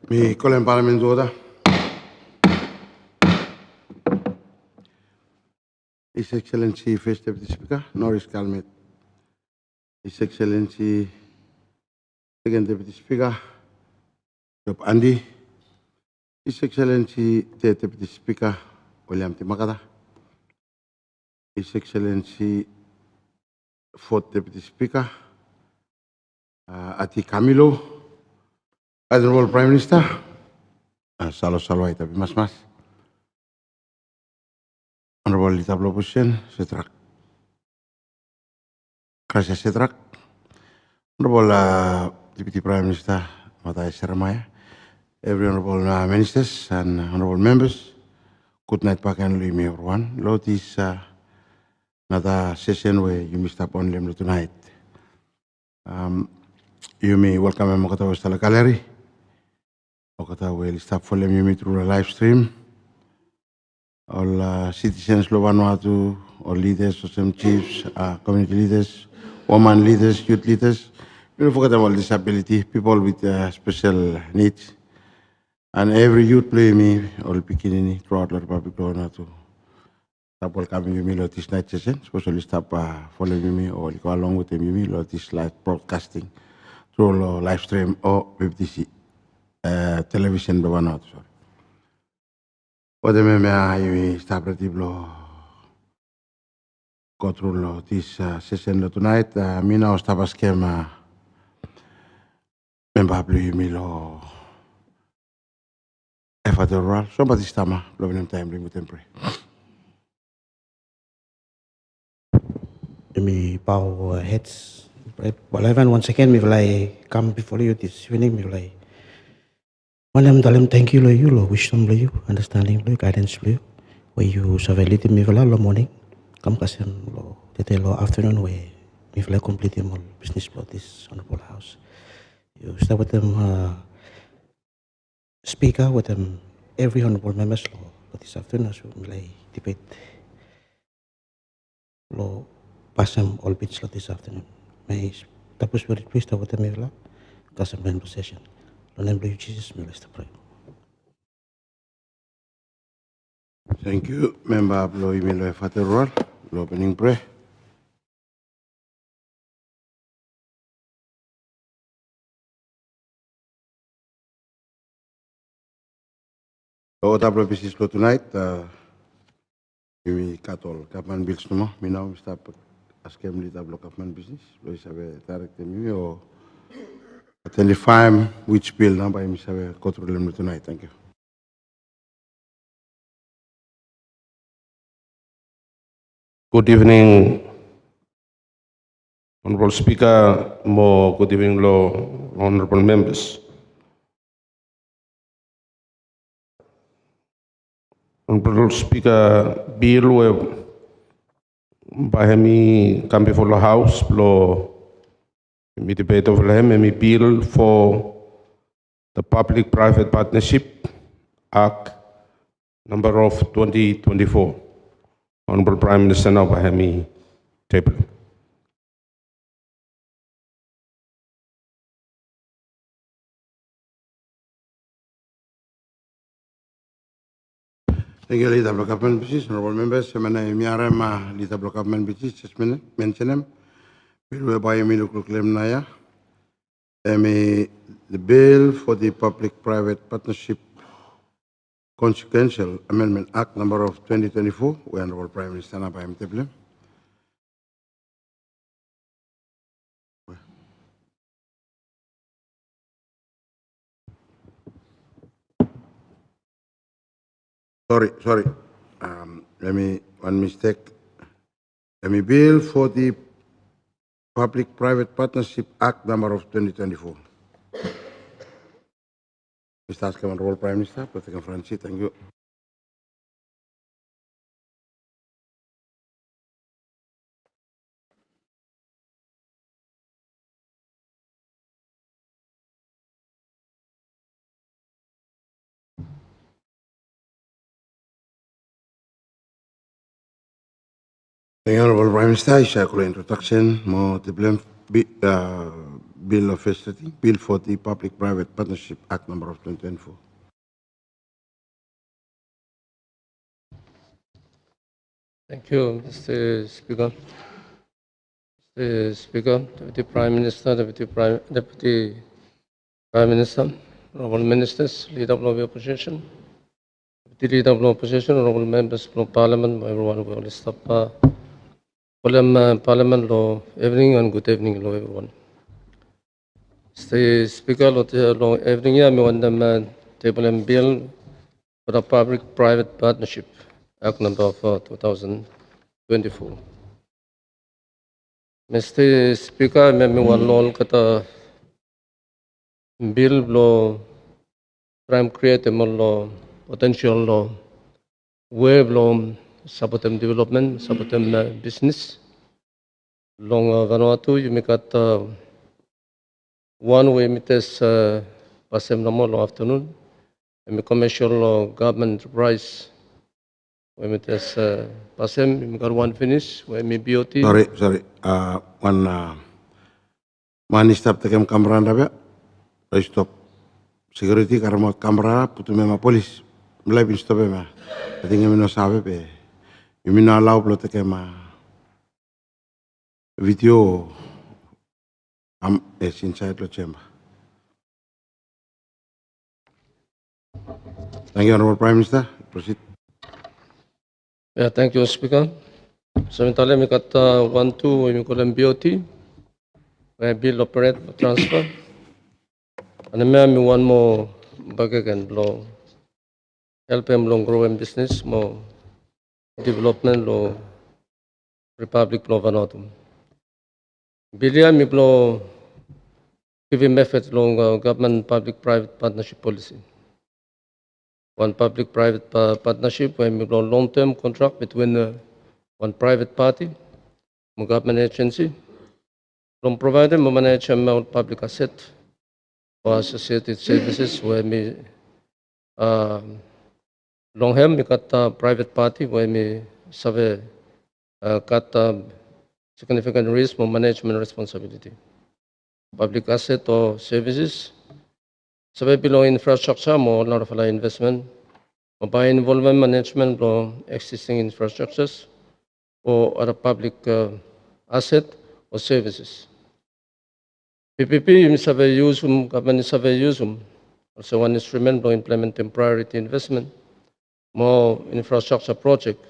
Mi kolen parliament order. His Excellency First Deputy Speaker, Norris Calmet. His Excellency Second Deputy Speaker, Job Andy. His Excellency Third Deputy Speaker, William Timakata. His Excellency Fourth Deputy Speaker, Ati Camilo. Honorable Prime Minister, Salo Itabi Mas. Honorable Leader of Opposition, Setrak. Gracias, Setrak. Honorable Deputy Prime Minister, Matai Saramaya. Every honorable ministers and honorable members, good night back and Louis everyone. Lord, this another session where you missed up on them tonight. You may welcome Mokata Westala Gallery. Mokata will stop for them you meet through a live stream. All citizens of Vanuatu, all leaders, some chiefs, community leaders, women leaders, youth leaders. We don't forget about disability, people with special needs. And every youth play me, all beginning throughout the Republic of Vanuatu. Stop welcoming you, lot this night session, especially stop following me or go along with me, lot this live broadcasting through live stream or BBC television by Vanuatu. Sorry. What the me stop go through this session tonight. Me now stop a schema. Member blue me lo. Effort oral. Somebody stama. Loving time bring with them pray. Me bow heads. Well, even once again, me will come before you this evening. Me will Dalam thank you, lo wisdom, you understanding, guidance, where you surveilled me will morning. Come kasem lo detail lo afternoon where me will complete them all business for this honorable house. You start with them speaker with them every honorable members lo this afternoon so me debate lo pasam all bits this afternoon. May tapos very pleased with them mevla kasem men possession. Lo name of Jesus, me let's pray. Thank you, member Blow Emilio Faterol, opening prayer. So, tablo business lo tonight. We cut all government bills no more. Me now we start asking me tablo government business. Lo isabe direct me or identify which bill number me isabe control them tonight. Thank you. Good evening, Honorable Speaker, more good evening, honorable members. Honorable Speaker, bill by me come before the House, me debate over him, me bill for the Public-Private Partnership Act number of 2024. Honorable Prime Minister now by me table. Thank you, Leader of Government Business, honorable members. Semana miarama Leader of Government Business mention them. Bill by me look claim naya. The bill for the Public-Private Partnership Consequential Amendment Act number of 2024, where Honorable Prime Minister na by table. Sorry. Let me one mistake. Let me bill for the Public-Private Partnership Act number of 2024. Mr. Askam, Honorable Prime Minister, Protect Francis, thank you. Thank you, Honorable Prime Minister. I shall introduction more the Bill of First Reading, Bill for the Public-Private Partnership Act number of 2024. Thank you, Mr. Speaker. Mr. Speaker, Deputy Prime Minister, Deputy Prime Minister, honorable ministers, leader of the opposition, deputy leader of the opposition, honorable members of Parliament, everyone who will stop. Parliament law evening and good evening, law everyone. Mr. Speaker, law evening, I want them table and bill for the Public-Private Partnership Act number of 2024. Mr. Speaker, may one law kata bill law prime create law potential law web law sabotem development sabotem business long Vanuatu you make at one way mites pasem namo long afternoon and commercial law government enterprise we mites pasem you got one finish we may BOT. Sorry. One mani stop tekem kamera anda be stop security karena kamera putu mema polis mulai bin stop mema. I think no sabe be. You no allow plo tekem video is inside the chamber. Thank you, Honorable Prime Minister. Proceed. Yeah, thank you, Speaker. Samantala mi kata 1-2 mi kolam BOT, we bill operate transfer. And me one more bagay and blow help them long grow in business more development law Republic law Vanuatu. Bilia mi blow giving method long government public-private partnership policy. One public-private partnership where we blow long-term contract between one private party, one government agency, from provider we manage public asset or associated services where we long hem we got private party where we survey got significant risk for management responsibility. Public asset or services, survey below infrastructure more lot of investment, or by involvement management of existing infrastructures or other public asset or services. PPP survey use government survey use also one instrument for implementing priority investment, more infrastructure project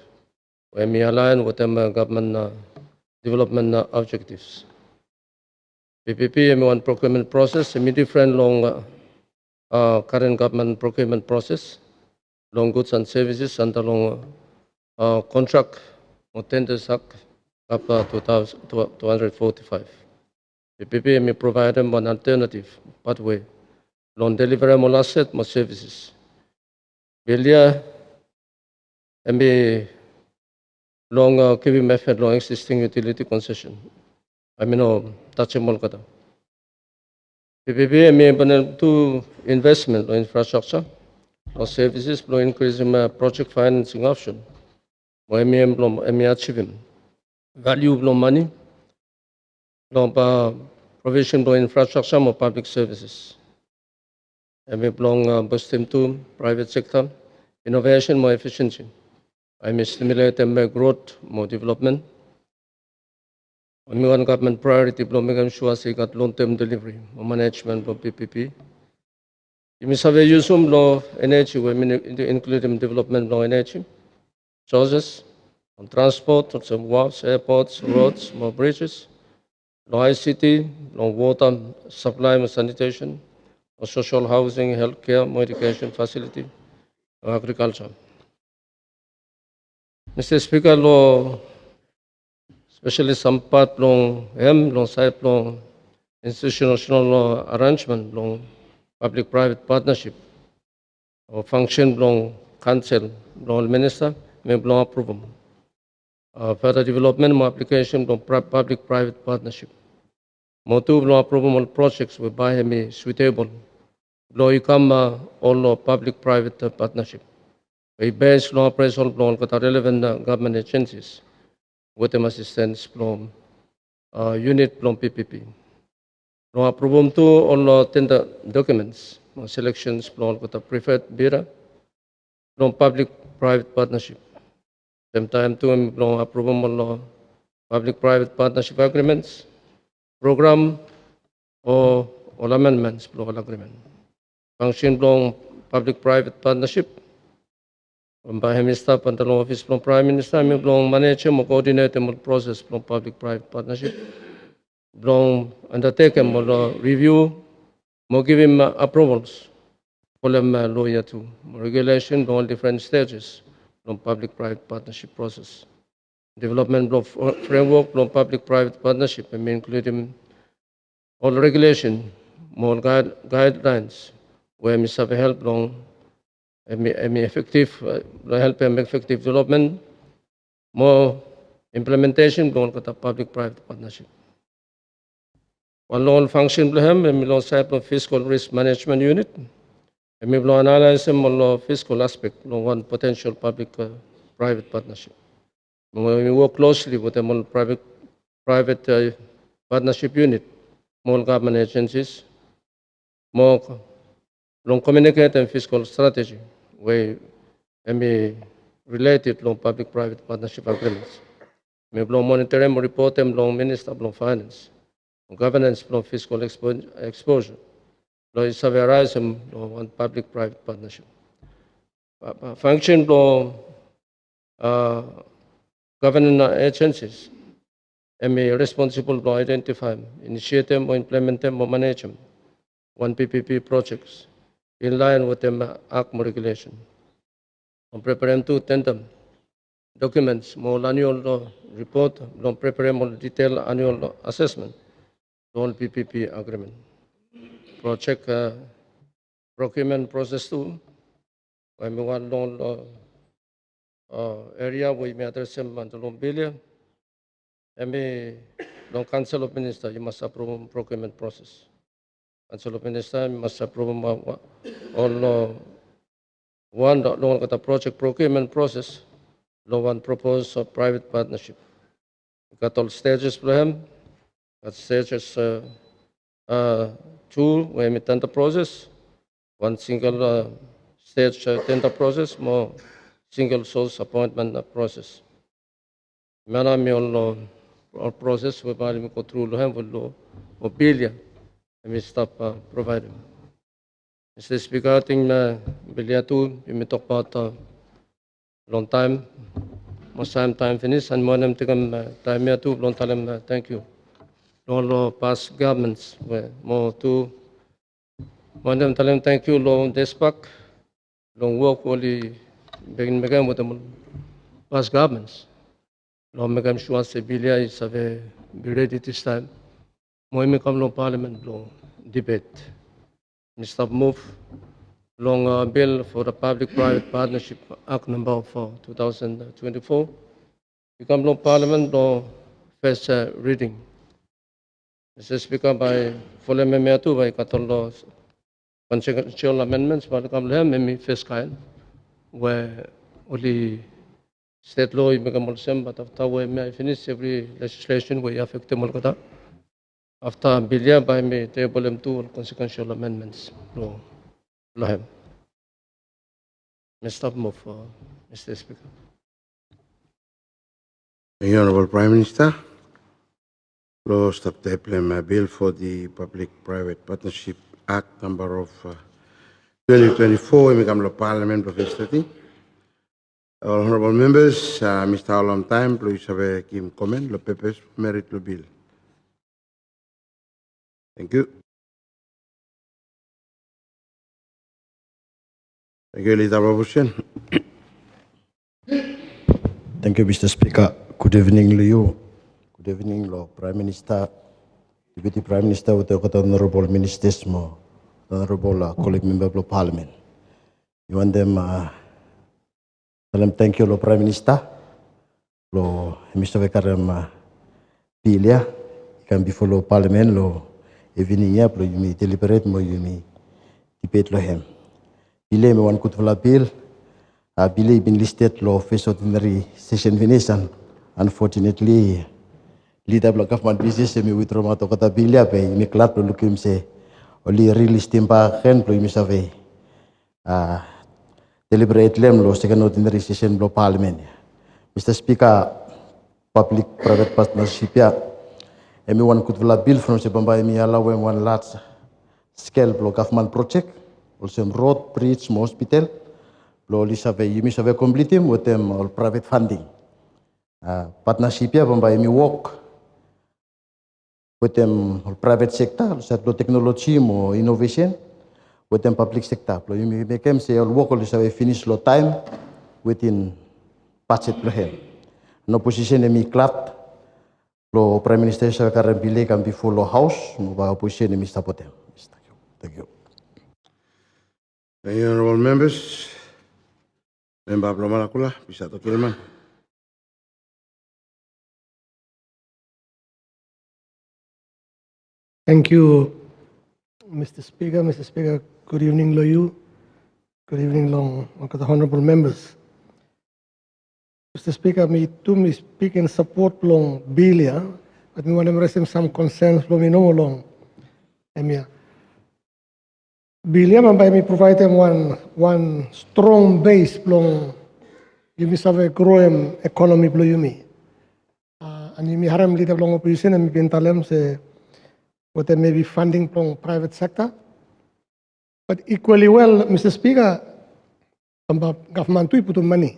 where we align with them government development objectives. PPP one procurement process, semi different long current government procurement process, long goods and services under long contract or tenders act up 245. PPP may provide them an alternative pathway, loan deliverable asset more services. Belia may long KV method long existing utility concession. I mean, touchable kata. PPP may to investment or infrastructure or services for increasing project financing option. Or may achieve value of money, provision for infrastructure or public services. And we belong boosting to private sector, innovation more efficiency. I may stimulate growth, more development. One government priority, making sure they got long-term delivery, more management of PPP. You may survey use law energy, we include development law energy, sources, on transport, on some wharves, airports, roads, more bridges, law ICT, law water supply, more sanitation, or social housing, healthcare, more education facility, or agriculture. Mr. Speaker, law especially some part long side long institutional arrangement long public-private partnership or function long council long minister may long approval. Further development more application long public-private partnership. More two long approval projects whereby may suitable. Law become all public-private partnership. We base law appraisal long relevant government agencies with them assistance from unit from PPP. Lo approbum tu all tender documents, selections plan kota preferred bidder, long public-private partnership. Same time tu long approbum all public-private partnership agreements, program or all amendments plan agreement. Function long public-private partnership. By Minister Pantalong Office from Prime Minister, mi long manage mo coordinate mo process from public-private partnership. Long undertake mo review mo give him approvals for them lawyer to regulation on all different stages from public-private partnership process. Development of framework from public-private partnership, I mean, including all regulation, more guidelines, where we have help long effective help effective development, more implementation on the public-private partnership. One law function blahem, we law type of fiscal risk management unit, and we law analyze more fiscal aspect, one potential public-private partnership. When we work closely with the private partnership unit, more government agencies, more long communicate and fiscal strategy, where we related long public-private partnership agreements. We long monitor and report them long Minister of Finance, governance long fiscal exposure. Long surveillance on public-private partnership. Function long government agencies, and be responsible to identify, initiate them or implement them or manage them. One PPP projects in line with the ACMO regulation. On preparing to tender documents, more annual report, on preparing more detailed annual assessment, on PPP agreement. Project procurement process too, when we want area we may address them and the billion. And the Council of Ministers, you must approve procurement process. Council of Ministers must approve all one long at the project procurement process, no one propose a private partnership. We got all stages for him. At stages 2, where we tender process, one single stage tender process, more single source appointment process. Mana mi all process whereby we go through him will mobilia and we stop providing. Mr. Speaker, I think Vanuatu, we talk about long time, most time finish, and more than time here too, long time. Thank you. All past governments were more to more than time. Thank you, long this back, long work only begin with the past governments. Long make sure Sibilia is be ready this time. More come long parliament long debate. Mr. Move long bill for the Public-Private Partnership Act number 2024. Become long parliament law first reading. Mr. Speaker, by full amendment by Catolo consequential amendments, but come them first kind where only state law is become some, but after we may finish every legislation we affect them all. After Bilia by me table them two consequential amendments. Mr. Move, Mr. Speaker. Thank you, Honorable Prime Minister. Law stop the bill for the Public-Private Partnership Act number of 2024 in the Parliament Professor. Honorable members, Mr. Alam time, please have a comment. The papers merit the bill. Thank you. Thank you, Leader Babushan. Thank you, Mr. Speaker. Good evening to you. Good evening, Lord Prime Minister, Deputy Prime Minister, with the Honorable Ministers, Honorable colleague member of the Parliament. You want them, tell them thank you, Lord Prime Minister. Lord Mr. Vekaram Pilia, can be follow Parliament, Lord evening here, you may deliberate, you may debate lo him. Bile me one could follow bill. Bile been listed law first ordinary session finish, and unfortunately leader block government business mi withdraw ma to kata bilia pe mi klat lo lukim se oli release timpa ken lo mi save deliberate lem lo second ordinary session lo parliament. Mr. Speaker, public private partnership ya everyone could vla bill from se bamba mi ala when one large scale block government project also road bridge hospital lo li save yumi save complete with them all private funding. Partnership ya bamba mi work with them private sector, satu technology mo innovation, with them public sector. Lo you make them say all work all say finish lo time within budget lo hel. No position emi clat lo Prime Minister sa karam bile kan before lo house mo ba position emi sapotem. Thank you. Thank you, honorable members. Member Blomalakula, bisa to Kilman. Thank you, Mr. Speaker. Mr. Speaker, good evening, Loyu. Good evening, long the honorable members. Mr. Speaker, me speak in support long bill, yeah, but me want to raise some concerns long me no long. Bill, yeah, by me provide them one strong base long. You must have a growing economy below you me. And you may haram leader long opposition and me pintalem say. What there may be funding from private sector. But equally well, Mr. Speaker, government to put money.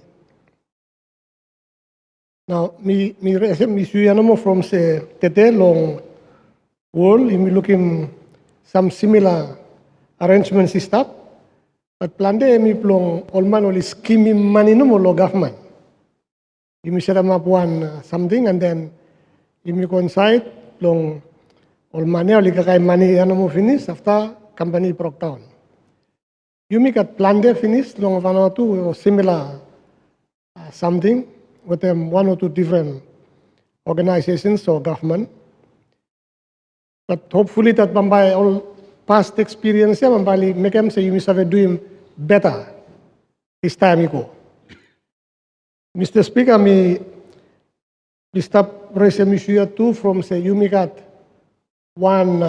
Now, me suyanamo from say tete long world, me looking some similar arrangements system. But plan de me plong all man only scheming money no more government. You me set them up one something and then you me coincide long. All money, only kakay money, ano mo finish after company broke down. You make a plan there finish long Vanuatu or similar something with them 1 or 2 different organizations or government. But hopefully that Bambai all past experience, Bambai make them say you must have doing better this time ago. Mr. Speaker, me stop raising issue too from say you make at one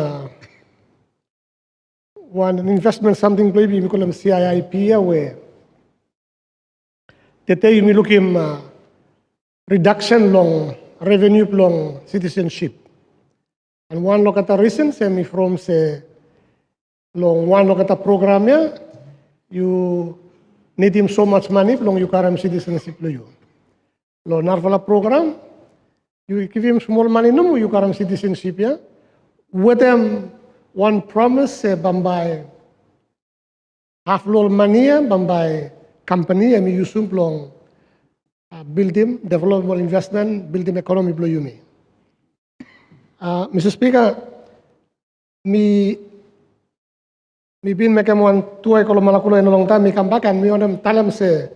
investment something maybe we call them CIIP where they tell you me looking reduction long revenue long citizenship and one look at the reason say me from say long one look at the program yeah you need him so much money long you carry citizenship lo you lo narvala program you give him small money no you carry citizenship yeah. With them, one promise, Bambai, half low money, Bambai company, and you soon long build him, development investment, build him economy below you me. Mr. Speaker, me been making one 2 ekolo malakula in a long time, me come back and me on them tell them say,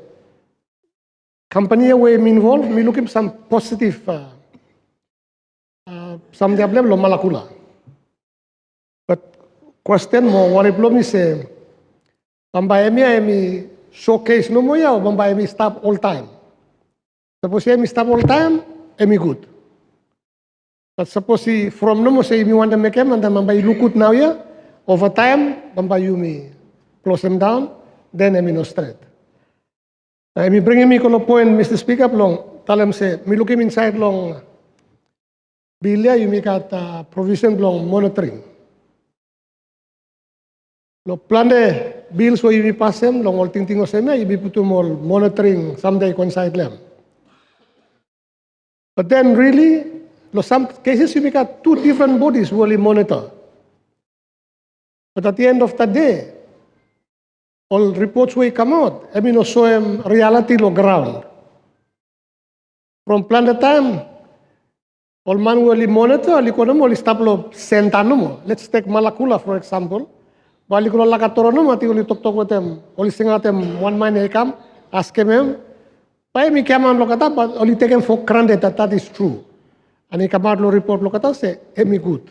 company away me involved, me looking some positive, some diable lo malakula. Question mo what if me say Bambai emi showcase no mo ya Bambai emi stop all time. Suppose emi stop all time emi good. But suppose from no mo say me want to make him and then Bambai look good now ya over time Bambai you me close them down then emi no straight. Emi bringing me kono point Mr. Speaker long tell him say me look him inside long bilia you make at provision long monitoring. Lo plan de bills wo you pass them long all ting o seme you be put all monitoring someday coincide them. But then really lo some cases you make 2 different bodies who only monitor. But at the end of the day, all reports will come out. I mean, show them reality lo ground. From plan the time, all man will monitor, will stop lo sentano. Let's take Malakula for example. Bali ko la katoro no mati uli tok with them. Oli singa them 1 mine come ask him. Pai mi kaman lo kata but only taken for granted that is true. And he come out lo report lo kata say emi good.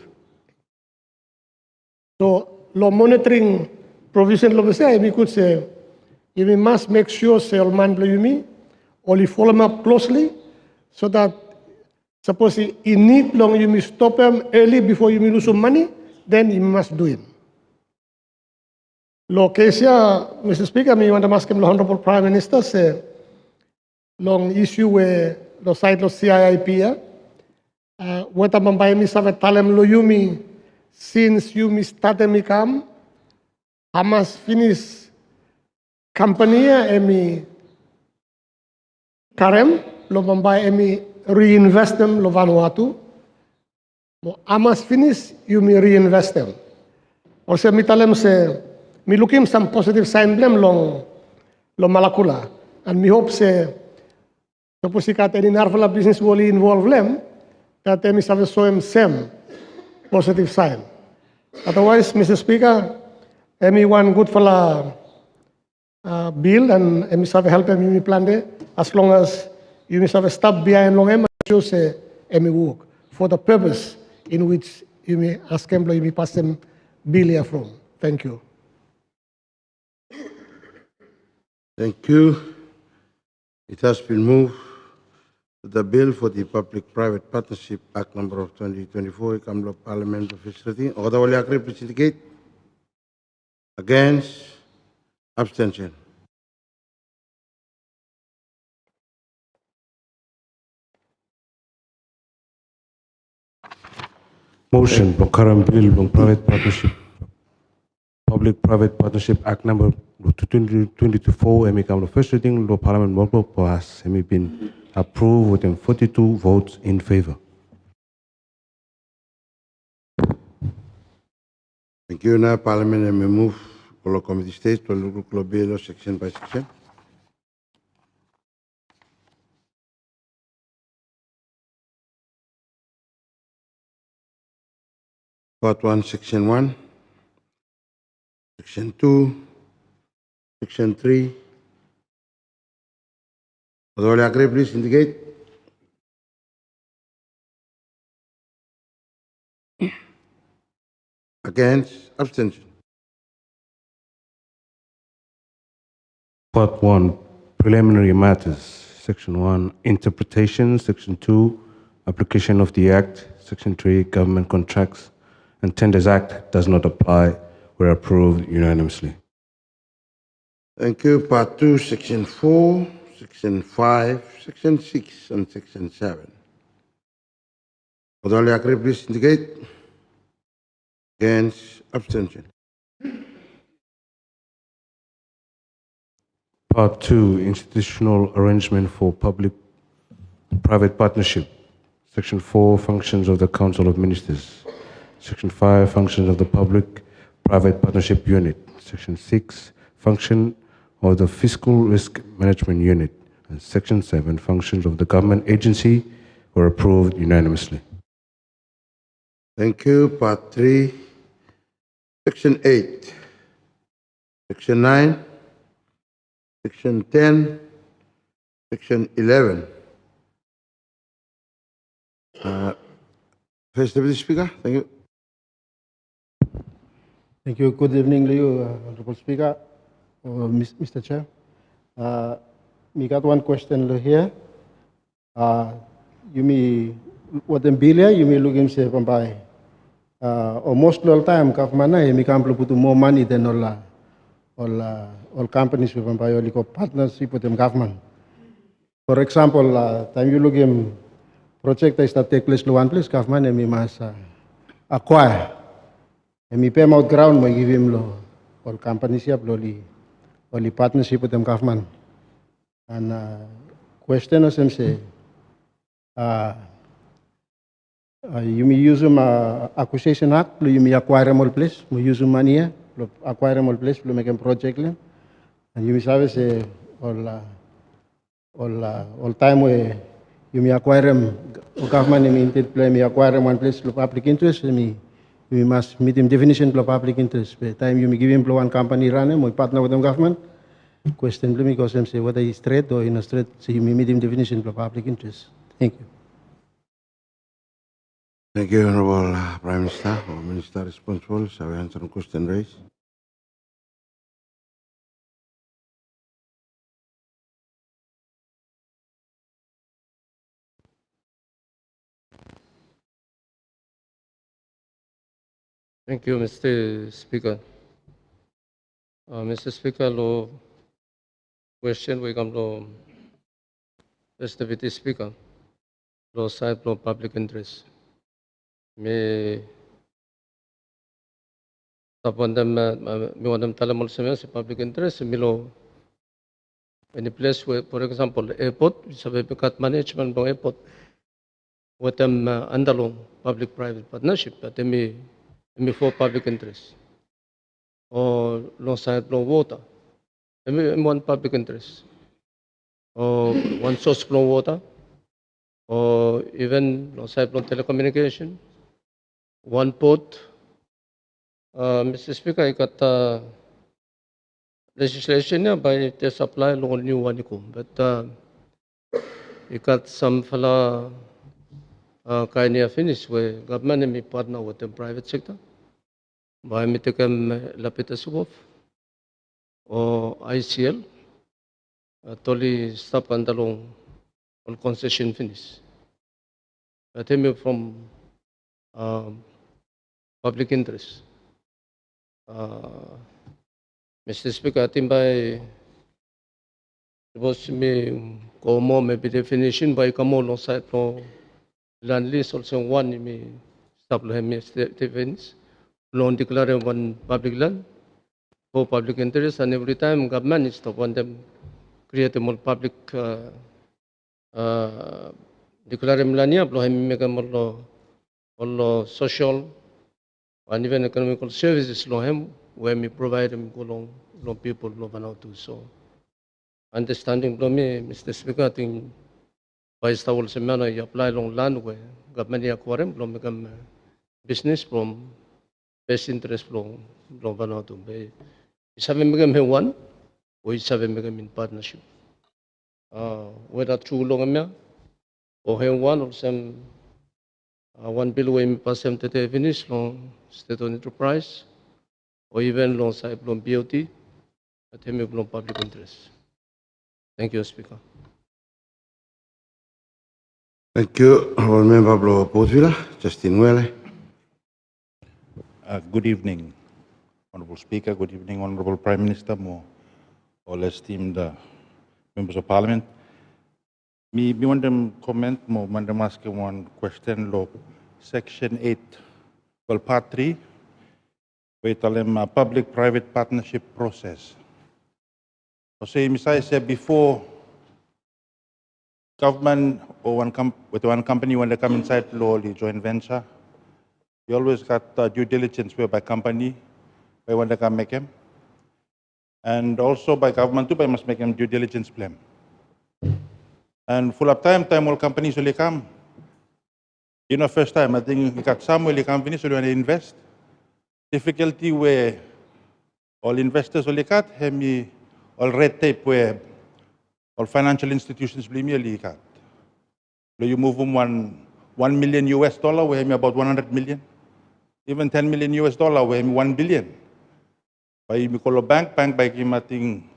So lo monitoring provision lo say emi good say you must make sure say all man blow you me only follow them up closely so that Suppose in need long you may stop them early before you may lose some money, then you must do it. Lo Kesia, Mr. Speaker, me want to ask him the Honorable Prime Minister say long issue where the side of CIIP what am I mi save talem lo yumi since you mi started me come Hamas finish company emi karem lo mambai emi reinvest them lo Vanuatu. Mo Hamas finish you mi reinvest them. Or se mi talem se mi looking some positive sign them long lo Malakula and mi hope se suppose kat any narvala business will involve them that mi save so em same positive sign. Otherwise, Mr. Speaker, emi one good for bill and emi save help emi plan de as long as you may have stop behind long em shows emi work for the purpose in which you may ask employee me pass them bill here from. Thank you. Thank you. It has been moved that the bill for the Public-Private Partnership Act number of 2024 come to Parliament of its sitting. Order will agree, please indicate. Against? Abstention. Motion for current bill on Public-Private Partnership Act number 2024 and become the first reading of Parliament workbook has been approved with 42 votes in favor. Thank you. Now, Parliament may move to committee stage to look at bill section by section. Part 1, Section 1, Section 2, Section 3. Order will agree, please indicate. Against? Abstention. Part 1, Preliminary Matters. Section 1, Interpretation. Section 2, Application of the Act. Section 3, Government Contracts and Tenders Act does not apply. Were approved unanimously. Thank you. Part 2, Section 4, Section 5, Section 6, and Section 7. Order will agree, please indicate. Against? Abstention. Part 2, Institutional Arrangement for Public-Private Partnership. Section 4, Functions of the Council of Ministers. Section 5, Functions of the Public-Private Partnership Unit. Section 6, Function of the Fiscal Risk Management Unit. And Section 7, Functions of the Government Agency were approved unanimously. Thank you. Part 3, Section 8, Section 9, Section 10, Section 11. First Deputy Speaker, thank you. Thank you. Good evening to you, Honorable Speaker, Mr. Chair. We got one question here. You may, what in Bilia, you may look him say from by. Almost all time, government, you can't put more money than all companies from by all partnership with them government. For example, time you look him project is that take place in one place, government, and we must acquire. And we pay him out ground, we give him all companies here, all partnership with them government. And question is him say, you may use them acquisition act, you may acquire them all place, we use them money here, acquire them all place, we make them project them. And you may say all time where you may acquire them, government may acquire them one place, public interest, we must meet him definition of public interest. By the time you may give him one company run him, we partner with them government. Question because them say whether he's straight or in a straight, so you may meet him definition of public interest. Thank you. Thank you, Honorable Prime Minister or Minister responsible. Shall we answer the question raised? Thank you, Mr. Speaker. Mr. Speaker, lo question we come to Deputy Speaker, lo side lo public interest. Me tapon dem me want them talamol se public interest me lo any place where, for example, airport, sabi cut management ng airport, with them andalong public-private partnership, but me for public interest. Or long side long water, one public interest. Or one source flow water, or even long side long telecommunication, one port. Mr. Speaker, I got legislation by the supply long new one, but I got some fella kind of finish where government may partner with the private sector. By me take lapita subov or ICL, totally stop andalong on concession finish. I tell me from public interest. Mr. Speaker, I think by suppose me go more maybe definition by come on side from land lease also one me stop lo me finish. Loan declare one public land for public interest, and every time government is to want them create a more public declare milania, blow him make a more social and even economical services lo him where we provide them go long people lo Vanuatu. So understanding blow me, Mr. Speaker, I think by stawal semana you apply long land where government acquire blow make business from best interest flow Vanuatu. Isabi make me one, or isabi make in partnership. Whether true long me or have one or some one bill we pass them to the finish long state on enterprise or even long side long BOT at him long public interest. Thank you, Speaker. Thank you, Honourable Member Blo Portvilla, Justin Welle. Good evening, Honourable Speaker. Good evening, Honourable Prime Minister, all esteemed members of Parliament. Me want them comment, want them ask one question. Lo Section 8, well, Part 3, we tell them public-private partnership process. So, as I said before, government or with one company when they come inside law, the joint venture, you always got due diligence by company, by when they can make them. And also by government too, by must make them due diligence plan. And full of time all companies will come. You know, first time, I think we got some will come finish, so they want to invest. Difficulty where all investors will cut, all red tape where all financial institutions blame you cut. So you move them $1 million US, where about 100 million. Even 10 million US dollar, where 1 billion. By you call a bank by getting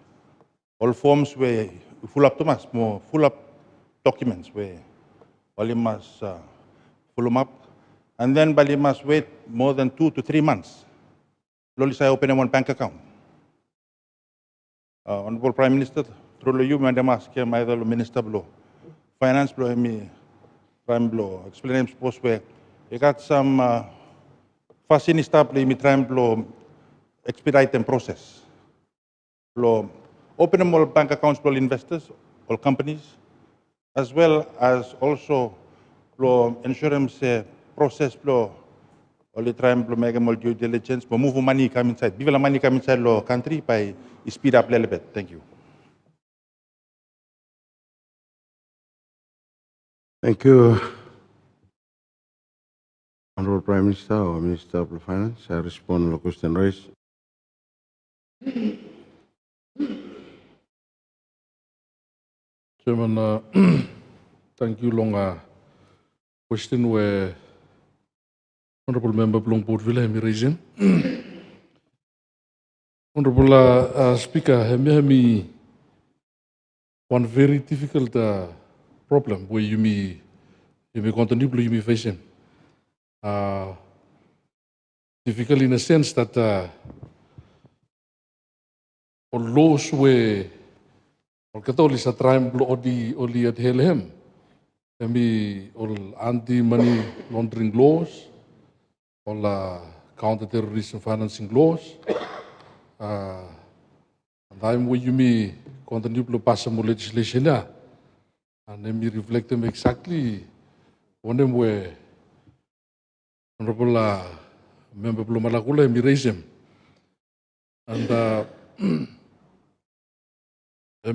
all forms where full up to mass, more full up documents where all you must pull them up. And then by you must wait more than 2 to 3 months. Slowly I open one bank account. Honorable Prime Minister, through you, Madam ask him either Minister Blow, Finance Blow, me Prime Blow, explain him suppose where you got some fascinating stuff, me try and blow expedite the process. Blow open them all bank accounts for all investors, all companies, as well as also blow insurance process blow. Only try and make more due diligence, but move money come inside. Give the money come inside the country by speed up a little bit. Thank you. Thank you, Honourable Prime Minister or Minister of Finance. I respond to the question raised. Chairman, thank you long question where Honourable Member Blong Portvilla have raised. Honourable Speaker, have one very difficult problem where you may continue to be facing. difficult in a sense that all laws were all Catholics at time only at Helhem. Emi all anti-money laundering laws, all counter-terrorism financing laws. And I'm with you me continue to pass some legislation there. And then we reflect them exactly on them where Honorable Member Plumalakula me raise him. And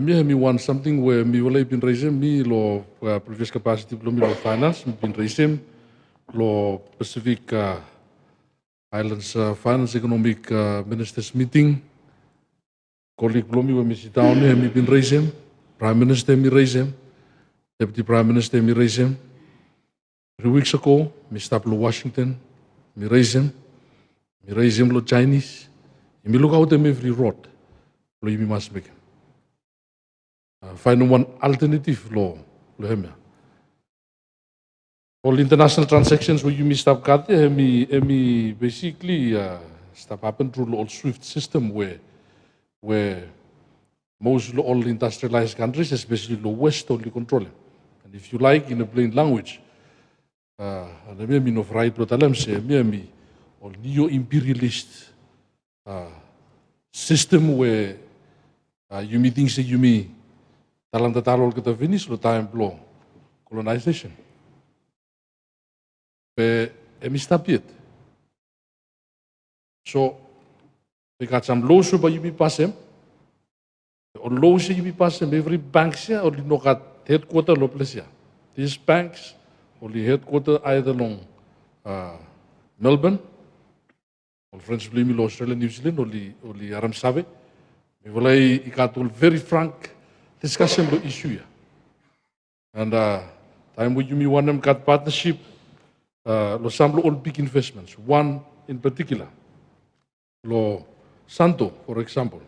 me want something where me will been raising me lo previous capacity me lo finance me been raising lo Pacific Islands Finance Economic Ministers meeting. Colleague Blomi when me sit down here me been raising. Prime Minister me raise him. Deputy Prime Minister me raise him. 3 weeks ago, me stop lo Washington, me raise him lo Chinese. Me look out them every road. Lo you must make him. Find one alternative law. Lo him. All international transactions where you me stop got there, me basically stop happen through all SWIFT system where most all industrialized countries, especially the West, only control them. And if you like, in a plain language, and I mean of right, but I'm saying, me all neo-imperialist system where you me things that you me talanta talol kita finish lo time blow colonization. But emi stop yet. So we got some laws but you be pass them. Or laws you be pass them every bank here or no got headquarter lo place here. These banks only headquarter either long Melbourne or French Blimi Australia, New Zealand only Aram Save. We will got all very frank discussion the issue here. And time when you me want them got partnership lo samlo all big investments. One in particular. Lo Santo, for example,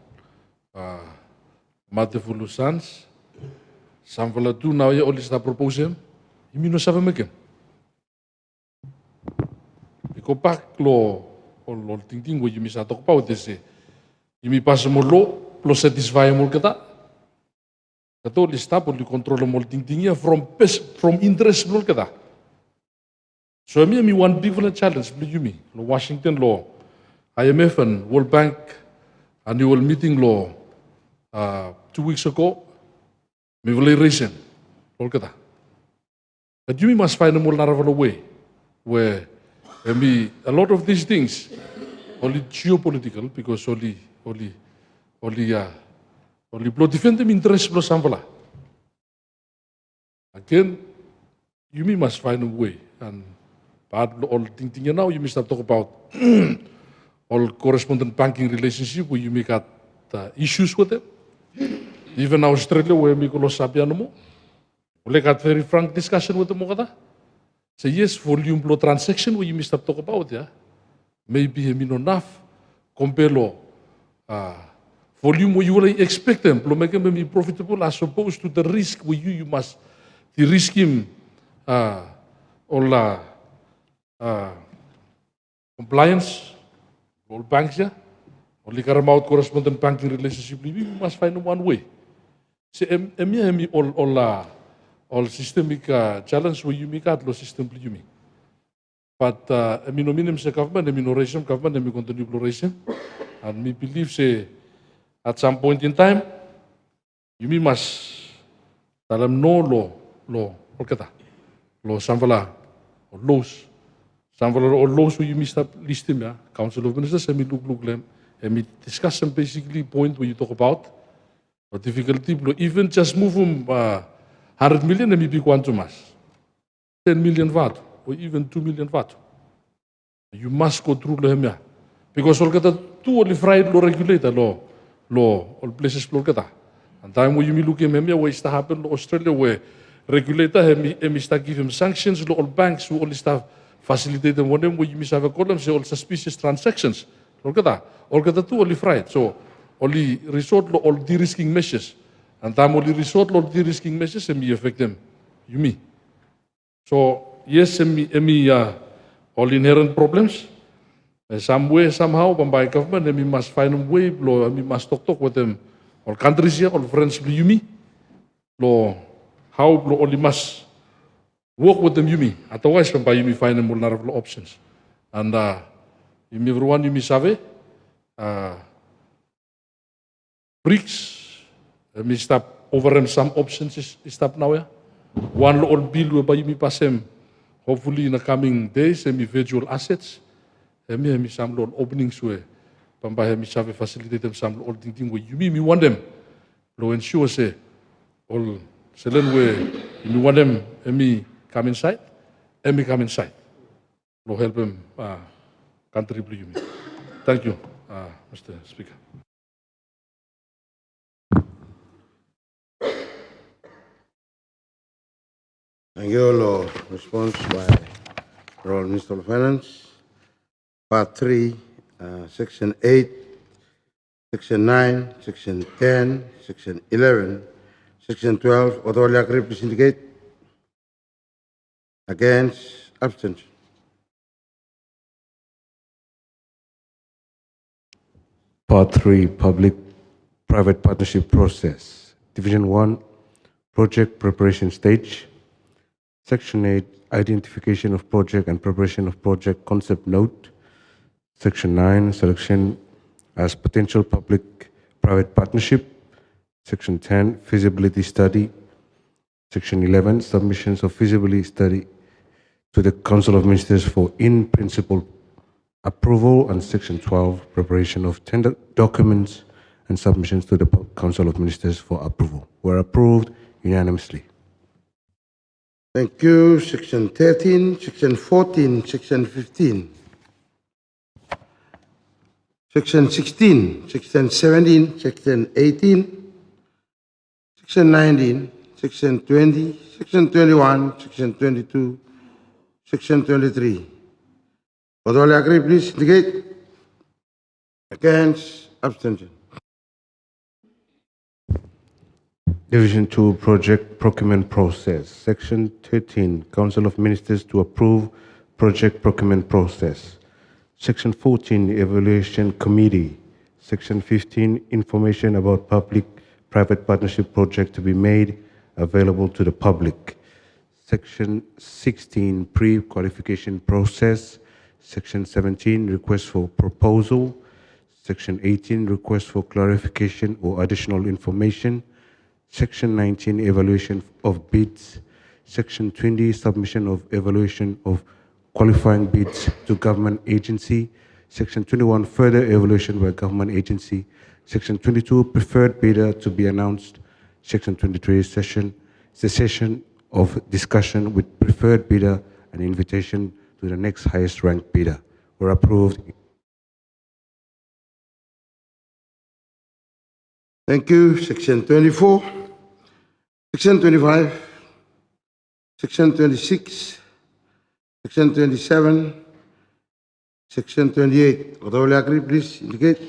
Matefulu Sans, Samvalatu now you only start proposing, you mean no save making. Because back lo all thinking what you miss talk about this, you me pass more law, plus satisfy more kata. Kato only stop only control more thinking from interest more kata. So me one big challenge, you me, lo Washington law. IMF and World Bank annual meeting law 2 weeks ago, we will raise it. But you must find a more narrow way where a lot of these things only geopolitical because only defend them interest plus samvala. Again, you must find a way and all thinking now you must talk about all correspondent banking relationship where you make got issues with it. Even Australia where we call Sabianamo, we got very frank discussion with them. So yes, volume flow transaction where you must talk about yeah, maybe not enough compare law volume where you will expect them to make them be profitable as opposed to the risk where you must the risk him all compliance. All banks, yeah, only Karamount correspondent banking relationship, we must find one way. So, all systemic challenge where you make out, system you mean. But, minimum say government, minoration government, and continue exploration, and we believe say at some point in time, you must tell them no law, samvala, or laws. Some of all laws you missed up list him, yeah. Council of Ministers, and we look them, and we discuss some basically point where you talk about the difficulty, even just move them 100 million, and maybe quantum mass, 10 million watt, or even 2 million watt. You must go through them, yeah. Because all kata two only fried law regulator law, all places law kata. And time where you look at them, where it's to happen, Australia where regulator, and start give him sanctions, all banks who only start facilitate them where you miss have a column, say all suspicious transactions. All kata two only fried. So only resort all de-risking measures. And time only resort all de-risking measures and me affect them. You me. So yes, all inherent problems. Some way, somehow, Bambai government, and we must find a way, lo, we must talk with them, all countries here, all friends, Yumi, lo, how, lo, only must work with them, Yumi. Otherwise, Bambai, Yumi find them multiple options. And, Yumi, everyone, Yumi Save, BRICS, we stop over some options, is stop now, yeah. One lo, all bill, by Yumi Pasem, hopefully in the coming days, and virtual assets. Hemi some loan openings we Pambai hemi save facilitate them some all thing we you want them lo ensure say all selen we you want them hemi come inside lo help them contribute you. Thank you, Mr. Speaker. Thank you, Lord. Response by Royal Minister of Finance. Part 3, Section 8, Section 9, Section 10, Section 11, Section 12. Authority agree, please indicate. Against, abstention. Part 3, Public-Private Partnership Process. Division 1, Project Preparation Stage. Section 8, Identification of Project and Preparation of Project Concept Note. Section 9, Selection as Potential Public-Private Partnership. Section 10, Feasibility Study. Section 11, Submissions of Feasibility Study to the Council of Ministers for in-principle approval. And Section 12, Preparation of tender documents and submissions to the Council of Ministers for approval. Were approved unanimously. Thank you. Section 13, Section 14, Section 15. Section 16, Section 17, Section 18, Section 19, Section 20, Section 21, Section 22, Section 23. Authority agree, please indicate. Against, abstention. Division 2, Project Procurement Process. Section 13, Council of Ministers to approve Project Procurement Process. Section 14, Evaluation Committee. Section 15, Information about Public-Private Partnership Project to be made available to the public. Section 16, Pre-Qualification Process. Section 17, Request for Proposal. Section 18, Request for Clarification or Additional Information. Section 19, Evaluation of Bids. Section 20, Submission of Evaluation of Qualifying Bids to Government Agency. Section 21, Further Evaluation by Government Agency. Section 22, Preferred Bidder to be announced. Section 23, Cessation of Discussion with Preferred Bidder and Invitation to the next highest ranked bidder. Were approved. Thank you. Section 24, Section 25, Section 26, Section 27, Section 28. Authority agree, please indicate.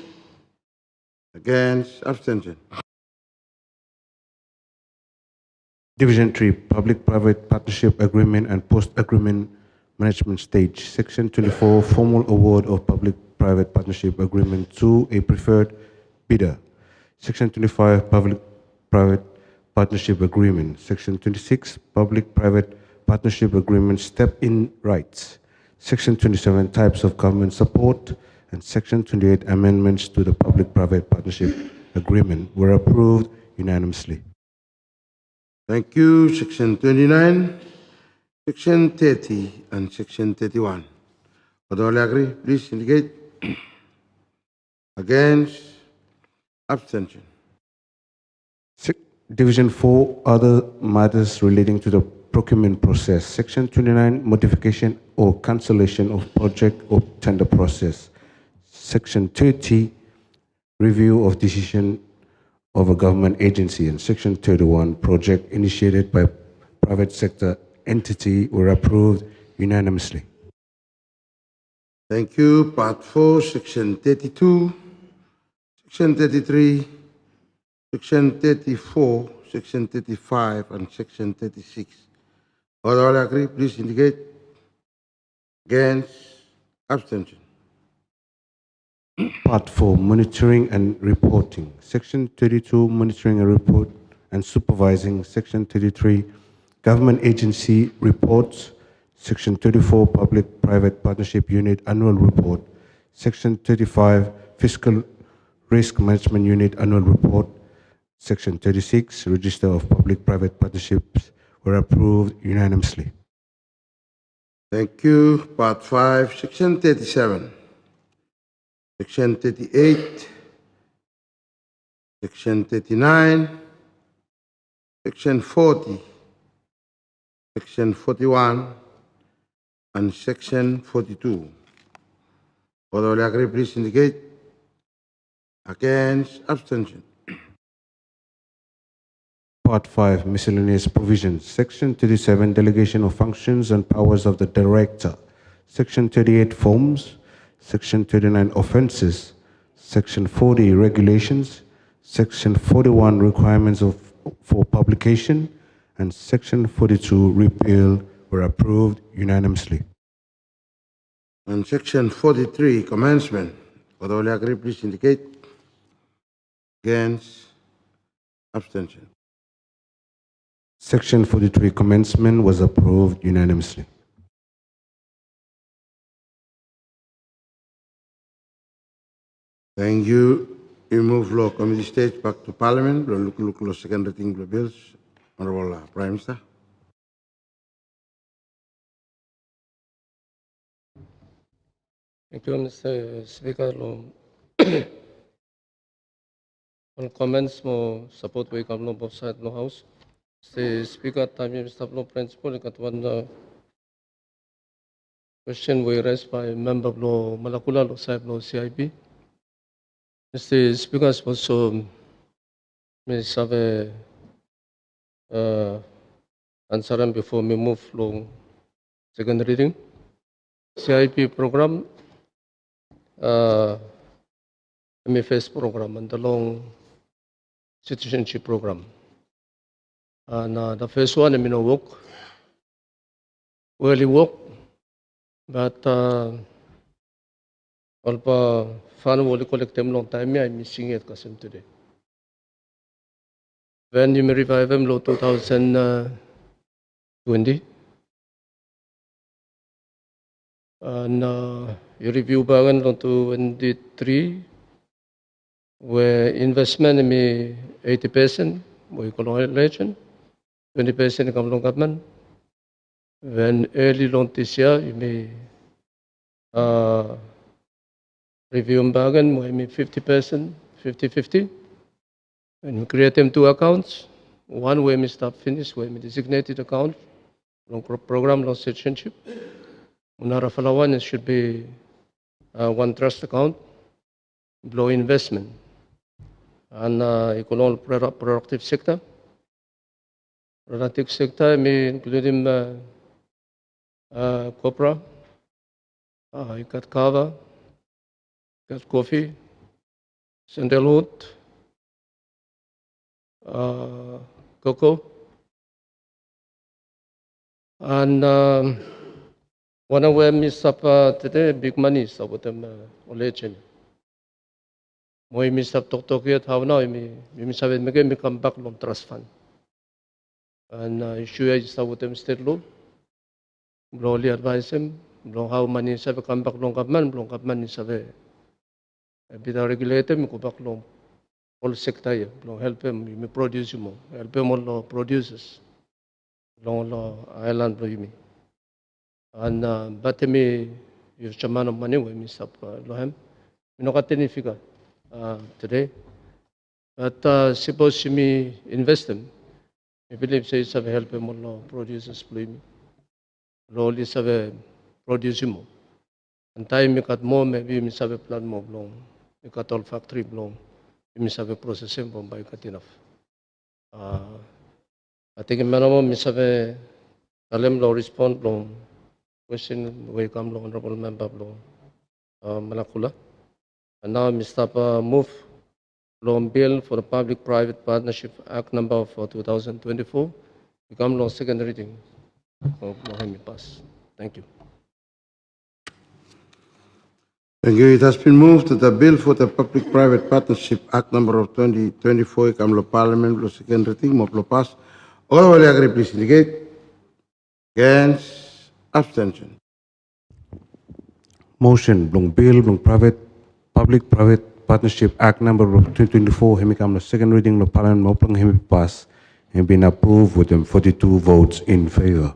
Against, abstention. Division 3, Public-Private Partnership Agreement and Post-Agreement Management Stage. Section 24, Formal Award of Public-Private Partnership Agreement to a Preferred Bidder. Section 25, Public-Private Partnership Agreement. Section 26, Public-Private Partnership Agreement Step-in Rights. Section 27, Types of Government Support. And Section 28, Amendments to the Public-Private Partnership Agreement were approved unanimously. Thank you. Section 29, Section 30, and Section 31. Authority agree, please indicate. Against, abstention. Division 4, Other Matters Relating to the Procurement Process. Section 29, Modification or Cancellation of Project or Tender Process. Section 30, Review of Decision of a Government Agency. And Section 31, Project Initiated by Private Sector Entity were approved unanimously. Thank you. Part 4, Section 32, Section 33, Section 34, Section 35, and Section 36. Authority agree, please indicate. Against, abstention. Part 4, Monitoring and Reporting. Section 32, Monitoring and Report and Supervising. Section 33, Government Agency Reports. Section 34, Public-Private Partnership Unit Annual Report. Section 35, Fiscal Risk Management Unit Annual Report. Section 36, Register of Public-Private Partnerships were approved unanimously. Thank you. Part 5, Section 37, Section 38, Section 39, Section 40, Section 41, and Section 42. All those agree, please indicate. Against, abstention. Part 5, Miscellaneous Provisions. Section 37, Delegation of Functions and Powers of the Director. Section 38, Forms. Section 39, Offences. Section 40, Regulations. Section 41, Requirements for Publication. And Section 42, Repeal, were approved unanimously. And Section 43, Commencement. All those agree, please indicate. Against, abstention. Section 43, Commencement, was approved unanimously. Thank you. We move Law Committee stage back to Parliament. We'll look second reading the bills. Honorable Prime Minister. Thank you, Mr. Speaker. On comments mo support way kam both side no house. Mr. Speaker, time Mr. Principal, got one question we raised by member of Malakula lo side lo CIP. Mr. Speaker, also may have answer before we move long second reading. CIP program, MFS program, and the long citizenship program. And the first one, I mean, work, really work, but all pa fun will collect them long time. I'm missing it because today. When you revive them, 2020, and you review bagan long 23, where investment me 80%, we call election, 20% come from government. When early long this year, you may review bagan, we may 50%, 50-50. And we create them two accounts. One way we start finish, where we designated account, long program, long citizenship. Another one, it should be one trust account, below investment. And economic productive sector. Productive sector, including copra, you got kava, you got coffee, sandalwood, cocoa, and one of them is up today big money so with them legend. Moi miss up talk yet how now mi sabi me come back long trust fund. And issue is with them state law. Blowly advise them, blow how money sabi come back long government is sabi bit regulator me go back long all sector long help them me produce mo help them all producers long island blow me. And but me you chairman of money we miss up lohem. Me no katini figure today. But suppose me invest them. I believe say sabi help them all producers blow me. Lowly sabi produce mo. And time me cut more maybe me sabi plan mo long. Me cut all factory long. Me sabi processing from by cut enough. I think me sabi alem law respond long. Question welcome long honorable member long Malakula. And now Mr. Move loan bill for the Public-Private Partnership Act number for 2024 become law second reading. Pass. Thank you. Thank you. It has been moved that the bill for the Public-Private Partnership Act number of 2024 come to Parliament plus second reading mo pass. All will agree, please indicate. Against, abstention. Motion blong bill blong Public-Private Partnership Act number of 2024 hemi come to second reading lo Parliament mo plong hemi pass and been approved with them 42 votes in favor.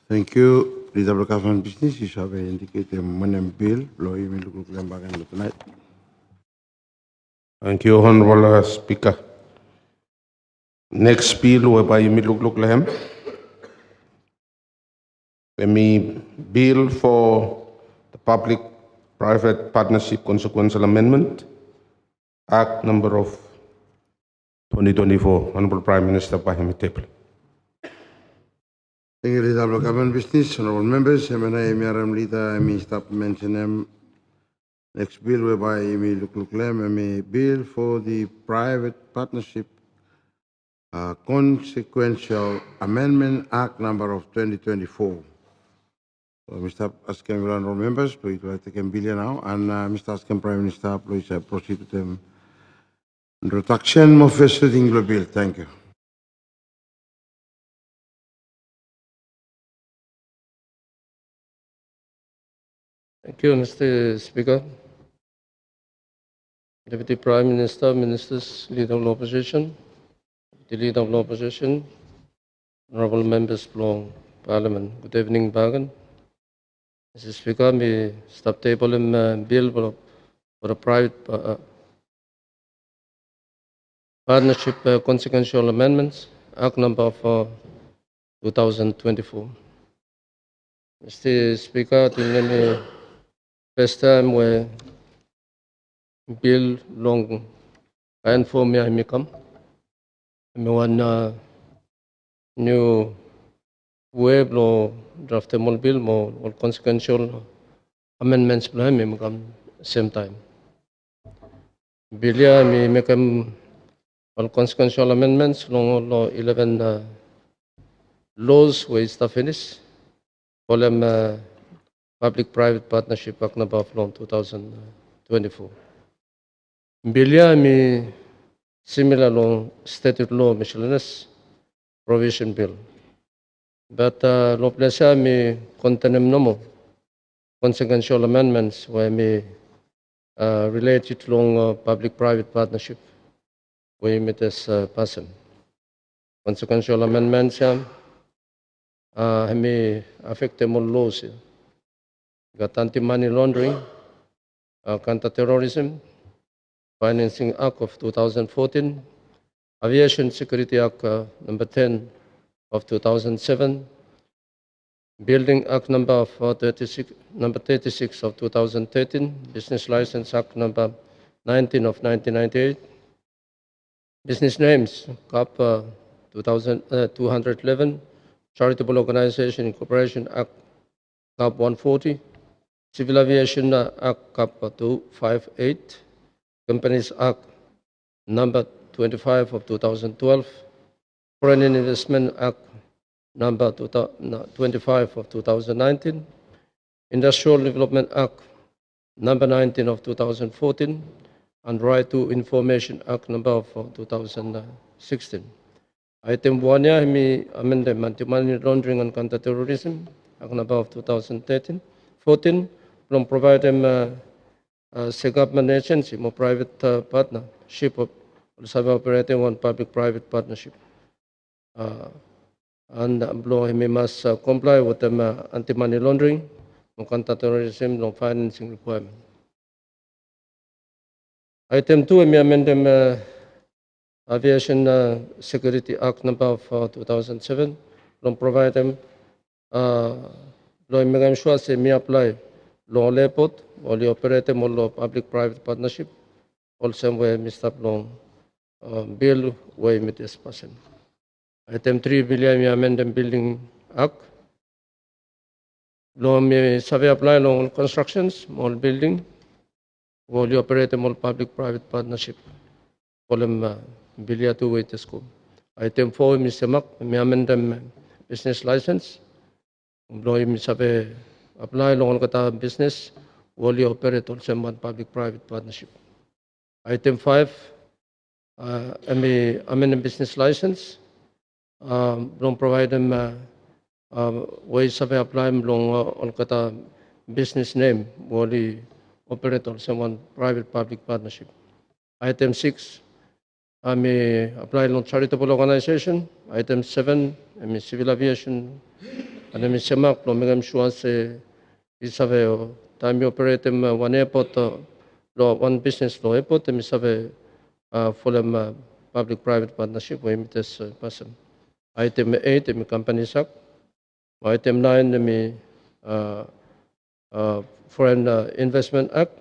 Thank you. Leader of Government Business, you shall indicate the money bill. Blow you look tonight. Thank you, Honorable Speaker. Next bill whereby you look lahem. Me bill for the Public-Private Partnership Consequential Amendment Act number of 2024. Honorable Prime Minister Bahami Table. Thank you, Leader of Government Business, honorable members. I'm leader. I stop mention them. Next bill whereby you look lem. Bill for the Private Partnership Consequential Amendment Act number of 2024. So, Mr. Asking honorable members, please take a bill now, and Mr. Asking Prime Minister, please proceed with them. Introduction of first reading the bill. Thank you. Thank you, Mr. Speaker. Deputy Prime Minister, Ministers, Leader of the Opposition, the Leader of the Opposition, Honorable Members of Parliament. Good evening, Bagan. Mr. Speaker, me stop table in bill for a private partnership consequential amendments, Act number for 2024. Mr. Speaker, the first time where bill long and for me I come. Me one new web law draft a bill more or consequential amendments plan me come same time. Bill ya me make all consequential amendments long law 11 laws where it's finished. For them Public-Private Partnership Act number of law 2024. Bill ya me similar law statute law miscellaneous provision bill. But law plesa me contain no consequential amendments where me related to long public-private partnership where me this person. Consequential amendments me affect more laws. Got anti-money laundering, counter-terrorism, Financing Act of 2014, Aviation Security Act number 10 of 2007, Building Act number 36 of 2013, Business License Act number 19 of 1998, Business Names CAP 211, Charitable Organization Incorporation Act CAP 140, Civil Aviation Act CAP 258, Companies Act number 25 of 2012, Foreign Investment Act number 25 of 2019, Industrial Development Act number 19 of 2014, and Right to Information Act number of 2016. Item 1 ya mi amendment anti-money laundering and counter-terrorism Act number of 2013, 14 from provide them say government agency more private partnership of operating on public-private partnership. And blow he must comply with the anti-money laundering, counter-terrorism, no financing requirement. Item 2, we amend them Aviation Security Act number of 2007, don't provide them law make sure say me apply law airport or the operator law public-private partnership, also where Mr. Long bill where meet this person. Item 3, William Amendment Building Act. Law may survey apply law constructions, small building, or the operator more public-private partnership. Column Bilia to wait the school. Item 4, Mr. Mac, may amend them business license. Employee mi sabe apply long kata business, wholly operate on same one public-private partnership. Item 5, amendment business license. Long provide them way sabe apply long on kata business name, wholly operate on same one private-public partnership. Item 6, apply long charitable organization. Item 7, civil aviation. And semak lo megam insurance isabe time operate one airport lo one business lo airport isabe full public private partnership we mites person. Item 8 company sak. Item 9 Foreign Investment Act.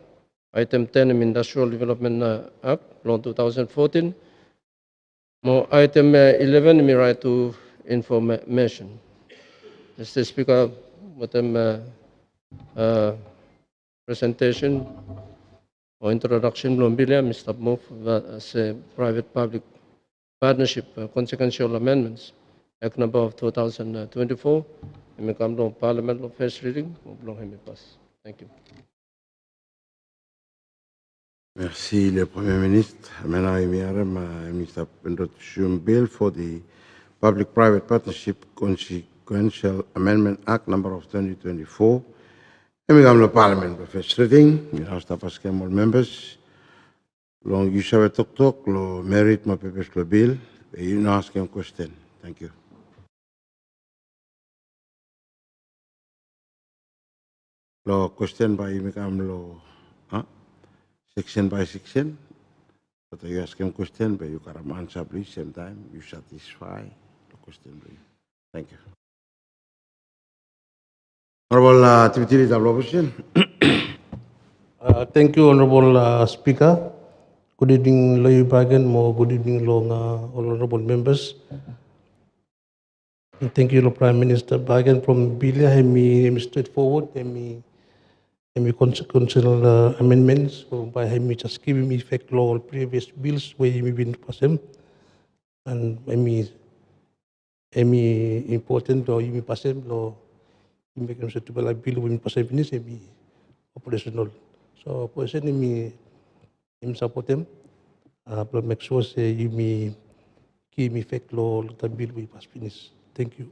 Item 10 Industrial Development Act law 2014. Item 11 right to information. Mr. Speaker, with presentation or introduction, Blombilia, Mr. Move as a private-public partnership consequential amendments, Act number of 2024, and become law Parliament of first reading, pass. Thank you. Merci, le Premier ministre. Maintenant, il y a un ministre introduction bill for the Public-Private Partnership Consequential Amendment Act number of 2024. And we come to Parliament for first reading. We have to pass all members. Long you shall talk, lo merit my papers lo bill. You know ask him question. Thank you. Lo question by me come lo section by section. But you ask him question, but you can answer please same time. You satisfy the question. Thank you. Honorable Deputy Leader of Opposition. Thank you, Honorable Speaker. Good evening, Loy Bagan. More good evening, long honorable members. And thank you, Prime Minister Bagan from Bilia. I'm straightforward. I'm consequential amendments by him just giving me effect law previous bills where we been passing, and I'm important or you passing law. You make them suitable like bill when passing finish operational. So person I'm support them. But make sure say you me give me effect law the bill we pass finish. Thank you.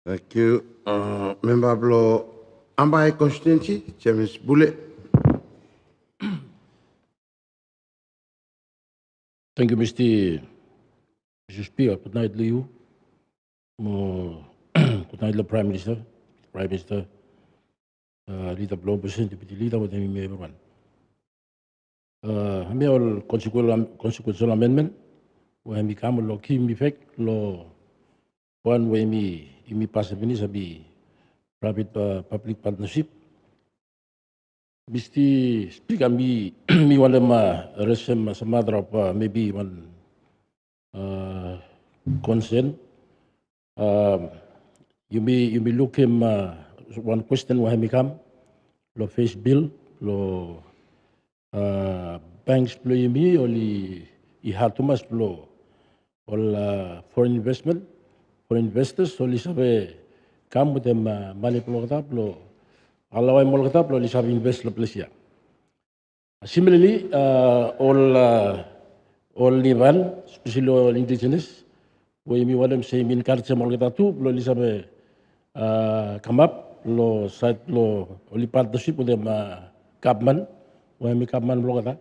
Thank you. Member Blo Ambai constituency, James Bullet. Thank you, Mr. Speaker. Good night to you. Good night, Prime Minister, Leader Blow, President, Deputy Leader, with everyone. I'm all consequential amendment. When we come to key effect, law one way me pass a finish be private public partnership. Mr. Speaker, me one of my recent some matter of maybe one concern. You may look him one question when he come lo face bill lo banks blow me only he had too much blow all foreign investors only sabe come with them money blow up lo allow him blow up lo only sabe invest lo place. Similarly, all Liban, especially all indigenous, we me want them say min culture Molgata lo only sabe come up lo side lo only partnership with them government, when me government blow that.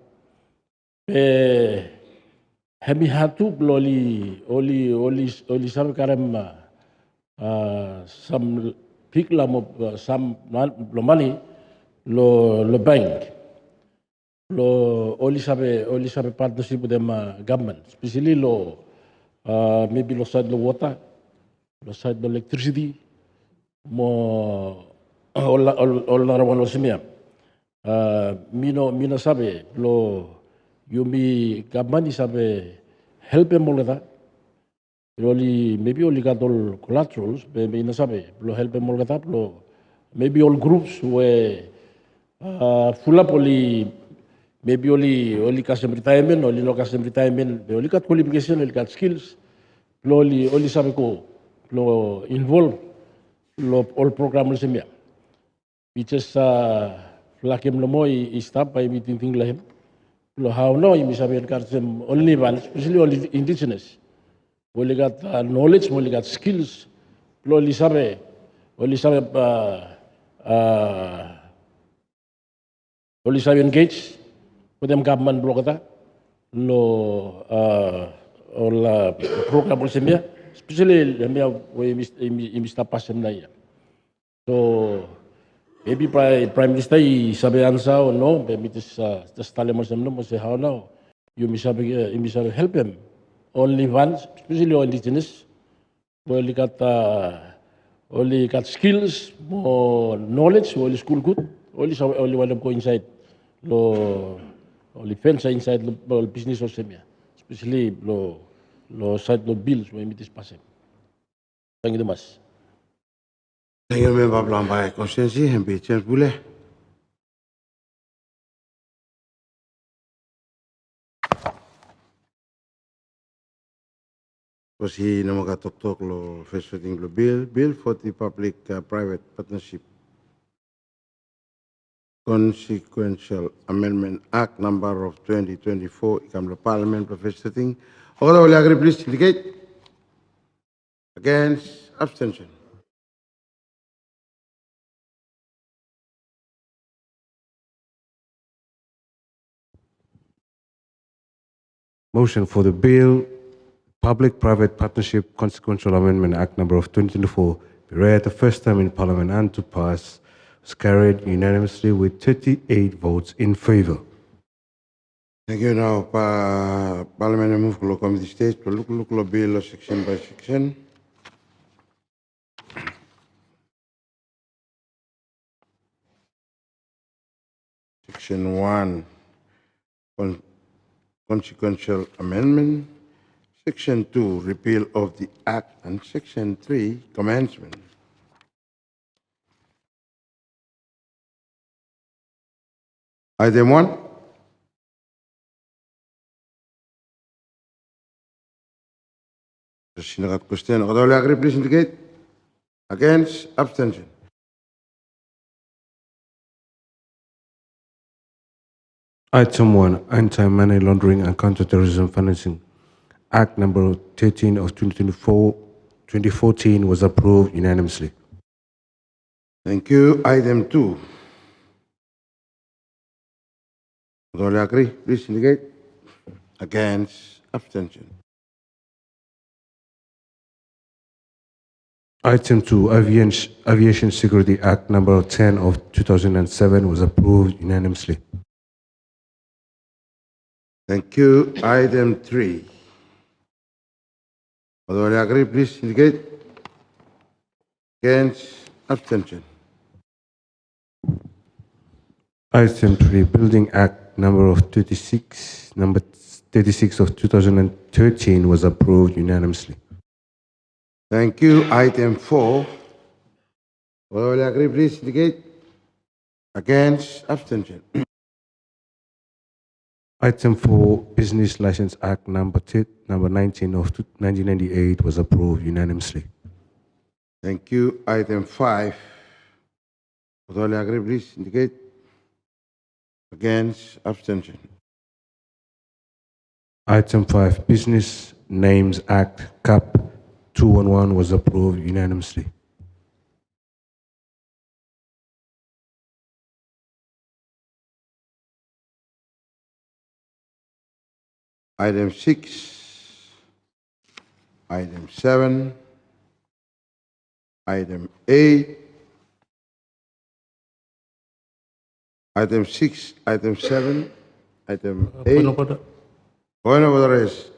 Hemi hatu only sabe karem some pick some money lo bank. Lo only sabe partnership with them government, especially lo maybe lo side lo water, lo side lo electricity, mo all narawan lo semia. Mino sabe lo yumi government sabe help em molada. Maybe only got all collaterals, but mino sabe lo help em molada lo maybe all groups where full up only. Maybe only custom retirement, only no custom retirement, only got qualification, only got skills. oli sabe ko lo involve lo all program lo semia. Biches lakem lo mo I stop by meeting thing lahem. Lo how no imi sabe got them only one, especially all indigenous. Oli got knowledge, oli got skills. Lo oli sabe oli sabe engage with them government blogata lo all program lo semia, especially lemia we imi stop pasem na ya. So maybe Prime Minister sabi answer or no, maybe this tale mo sem no mo say how now you misabi help him. Only one, especially all indigenous, only got skills, more knowledge, only school good, only one of go inside only fence inside the business or semia, especially side bills when it is passing. Thank you very much. Thank you, Member Blambai. Constancy, MP James Bule. Kasi na makatok-tok lo first reading lo bill for the public-private partnership consequential amendment act number of 2024 ikam lo parliament for first reading. All will agree, please indicate. Against, abstention. Motion for the bill, Public-Private Partnership Consequential Amendment Act number of 2024, be read the first time in Parliament and to pass, was carried unanimously with 38 votes in favor. Thank you. Now, Parliament move to committee stage to look bill section by section. Section 1, consequential amendment. Section 2, repeal of the act, and Section 3, commencement. Item 1. Question. All agree, please indicate. Against, abstention. Item 1, Anti-Money Laundering and Counter-Terrorism Financing Act number 13 of 2014 was approved unanimously. Thank you. Item 2. All agree, please indicate. Against, abstention. Item 2, Aviation Security Act number 10 of 2007 was approved unanimously. Thank you. Item 3. All agree, please indicate. Against, abstention. Item 3, Building Act number 36 of 2013 was approved unanimously. Thank you. Item 4. All agree, please indicate. Against, abstention. Item 4, Business License Act number 19 of 1998 was approved unanimously. Thank you. Item 5. All agree, please indicate. Against, abstention. Item 5, Business Names Act CAP 211 was approved unanimously. Item 6. Item 7. Item 8. Item 6, item 7, item 8. Point of order is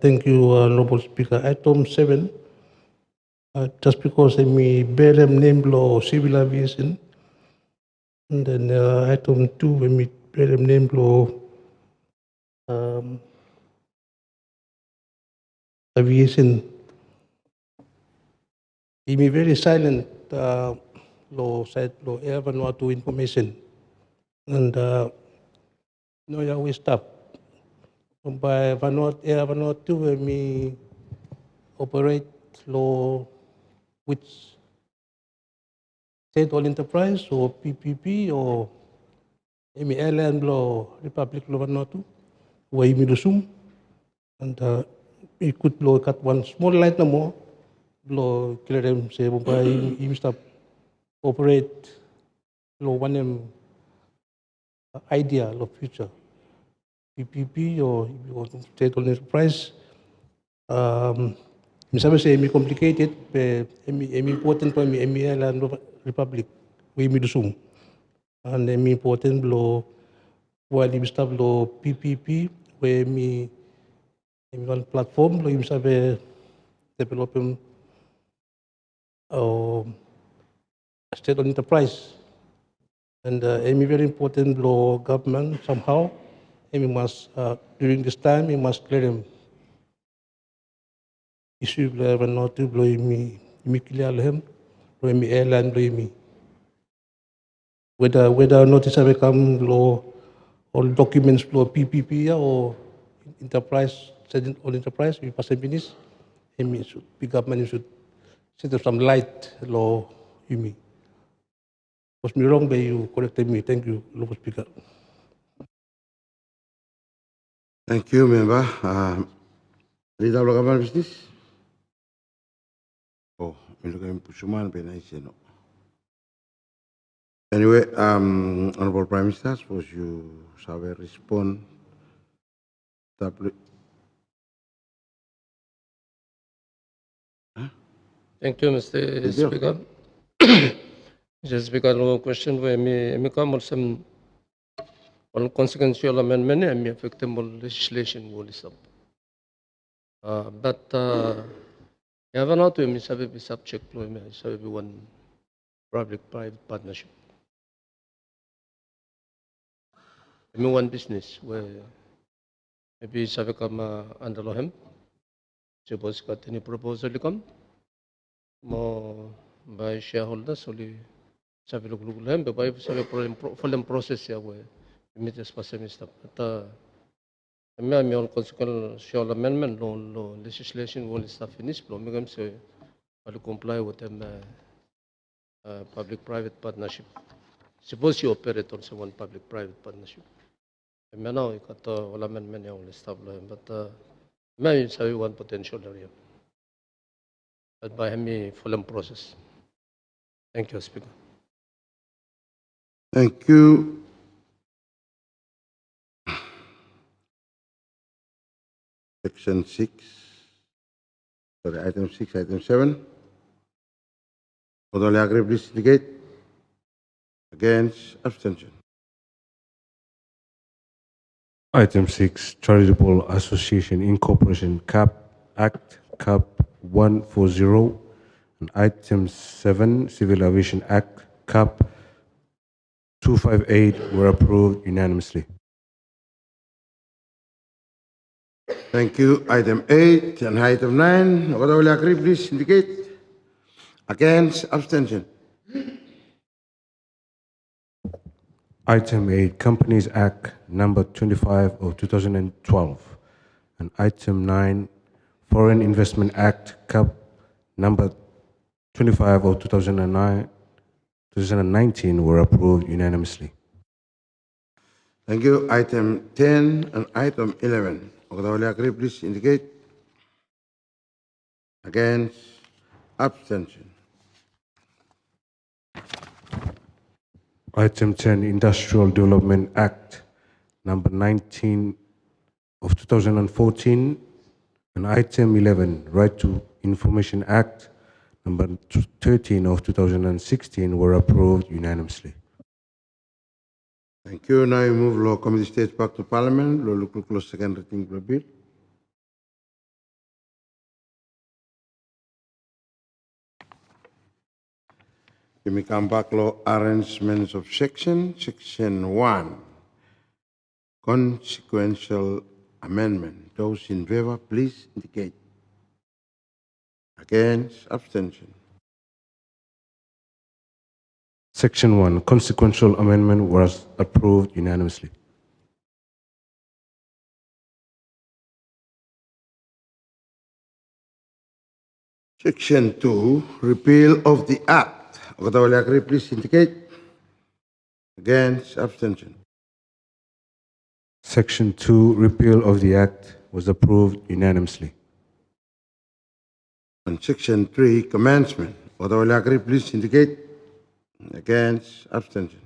thank you, Honorable Speaker. Item 7, just because I bear them name law civil aviation, and then item 2, when we bear them name law aviation. He be very silent law side law air Vanuatu information, and no, yeah, we stop. by Vanuatu, we operate law which state-owned enterprise or PPP or airline law Republic of Vanuatu, where we resume. And we could blow cut one small light no more, blow clear them say by him stop operate law one idea of future PPP or state-owned enterprise. Misalnya say mi complicated, mi important pa mi airline Republic, we mi dusung. And mi important blow while we start blow PPP, where mi one platform lo yung sabi developing state-owned enterprise. And any very important law government somehow, we must during this time we must clear them issue clear not to blow me clear him, blow me airline blow me. Whether notice have come law or documents blow PPP or enterprise on enterprise we pass a finish, and should big government should set up some light law you me. Was me wrong, but you corrected me. Thank you, Local Speaker. Thank you, member. Leader of government business. Oh, me look at Pushuman, but I say no. Anyway, Honorable Prime Minister, suppose you shall respond. Thank you, Mr. Speaker. Mr. Speaker, no question where me come on some on consequential amendment and me affectable legislation will stop. But you have not to me sabi subject to me sabi one public-private partnership. Me one business where maybe sabi come under law him. Suppose got any proposal come more by shareholders only sabi look him, but by sabi full process ya where immediate specific stuff. But me on consequential amendment law legislation will start finish. But me say will comply with them public-private partnership. Suppose you operate on one public-private partnership. Me now you got all amendment ya will stop but me say one potential area. But by me full process. Thank you, Speaker. Thank you. Section 6, sorry, item 6, item 7. Would all agree, please indicate. Against, abstention. Item 6, Charitable Association Incorporation CAP Act CAP 140, and item 7, Civil Aviation Act CAP 258 were approved unanimously. Thank you. Item 8 and item 9. Would all agree, please indicate. Against, abstention. Item 8, Companies Act number 25 of 2012, and item 9, Foreign Investment Act CAP number 25 of 2019 were approved unanimously. Thank you. Item 10 and item 11. Would all agree, please indicate. Against, abstention. Item 10, Industrial Development Act number 19 of 2014, and item 11, Right to Information Act number 13 of 2016 were approved unanimously. Thank you. Now we move Law Committee States back to Parliament. Law look close second reading of the bill. We may come back law arrangements of section 1. Consequential amendment. Those in favor, please indicate. Against, abstention. Section 1, Consequential Amendment was approved unanimously. Section 2, repeal of the act. All agree, please indicate. Against, abstention. Section 2, repeal of the Act, was approved unanimously. On Section 3, commencement. All agree, please indicate. Against, abstention.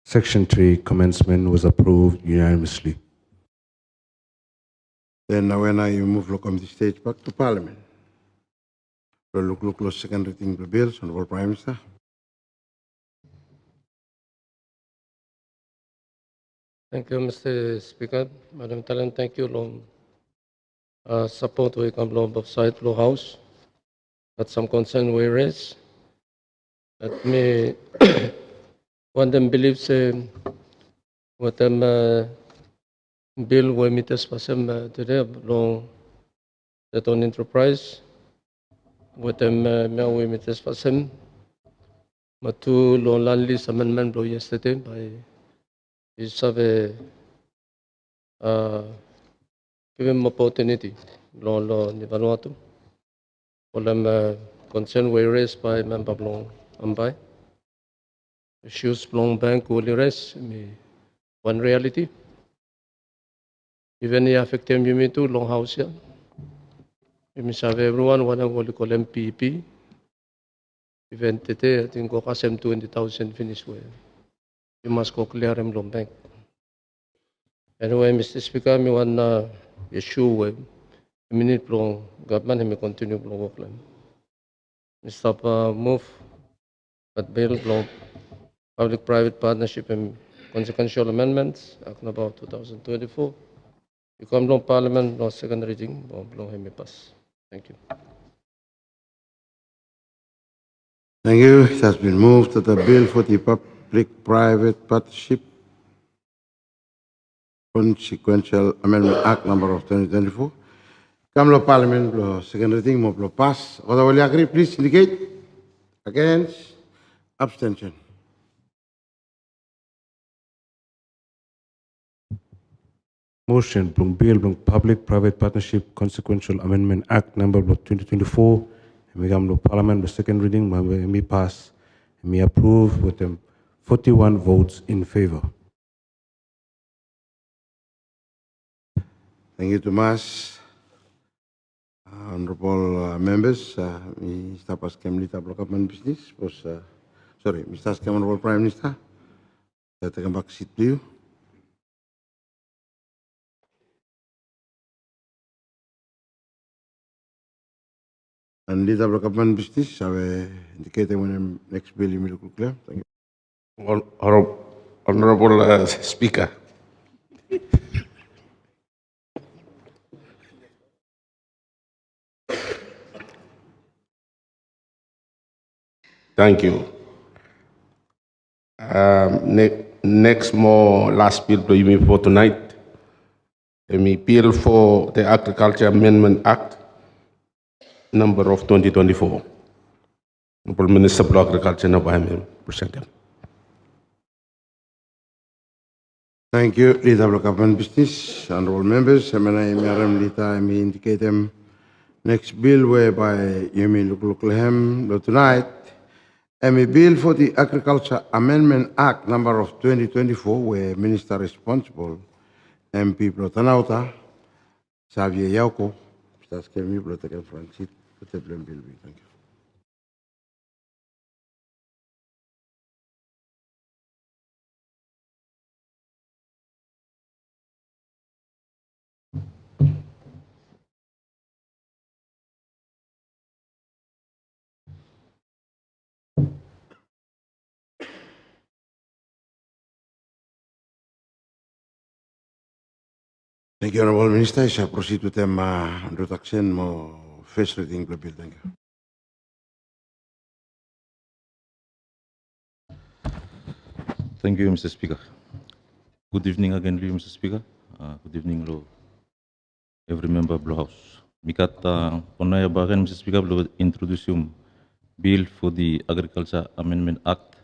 Section 3, commencement, was approved unanimously. Then now when I move from the stage back to Parliament. Look, second reading the bills, Honorable Prime Minister. Thank you, Mr. Speaker. Madam Talent, thank you long support we come long both side law house. But some concern we raise. Let me one them believes what them bill we meet us today long that on enterprise. What them we meet us Matu long land lease amendment blow yesterday by is have a give him opportunity law ni Vanuatu. All them concern we raised by member Blong Ambai. Issues Blong Bank will raise me one reality. Even if affect them you too long house ya. You must have everyone one of what you call MPP. Even today I think go kasem 20,000 finish way. You must go clear them long bank. Anyway, Mr. Speaker, me one issue with minute long government may continue long work them. Mr. Move but bill long public-private partnership and consequential amendments Act about 2024. You come long Parliament, no second reading, long me pass. Thank you. Thank you. It has been moved that the bill for the Public-Private Partnership Consequential Amendment Act number of 2024. Come to Parliament, second reading, move pass. All will agree, please indicate. Against, abstention. Motion, Bill, Public-Private Partnership Consequential Amendment Act number 2024. We come to Parliament, the second reading, me pass, me approve with them 41 votes in favor. Thank you, Tomas. Honorable members, Mr. Pascam Lita Blockupman Business was, sorry, Mr. Pascam, Honorable Prime Minister. I take back seat to you. And Lita Blockupman Business, I will indicate when the next bill you will clear. Thank you. Honorable Speaker. Thank you. Next more last bill to you for tonight. Me bill for the Agriculture Amendment Act number of 2024. Honorable Minister for Agriculture, now by me present them. Thank you, Lita Blockupman Business. Honorable members, I'm Lita, I indicate them next bill whereby you may look tonight. A bill for the Agriculture Amendment Act number of 2024, where Minister responsible, MP Protanauta, Xavier Yauco, Mr. Skemi Protected Francis, Protected Bill. Thank you. Thank you, Honorable Minister. I shall proceed with them introduction more first reading the bill. Thank you. Thank you, Mr. Speaker. Good evening again, Mr. Speaker. Good evening, every member of the House. Mikat ponaya bagan, Mr. Speaker, will introduce bill for the Agriculture Amendment Act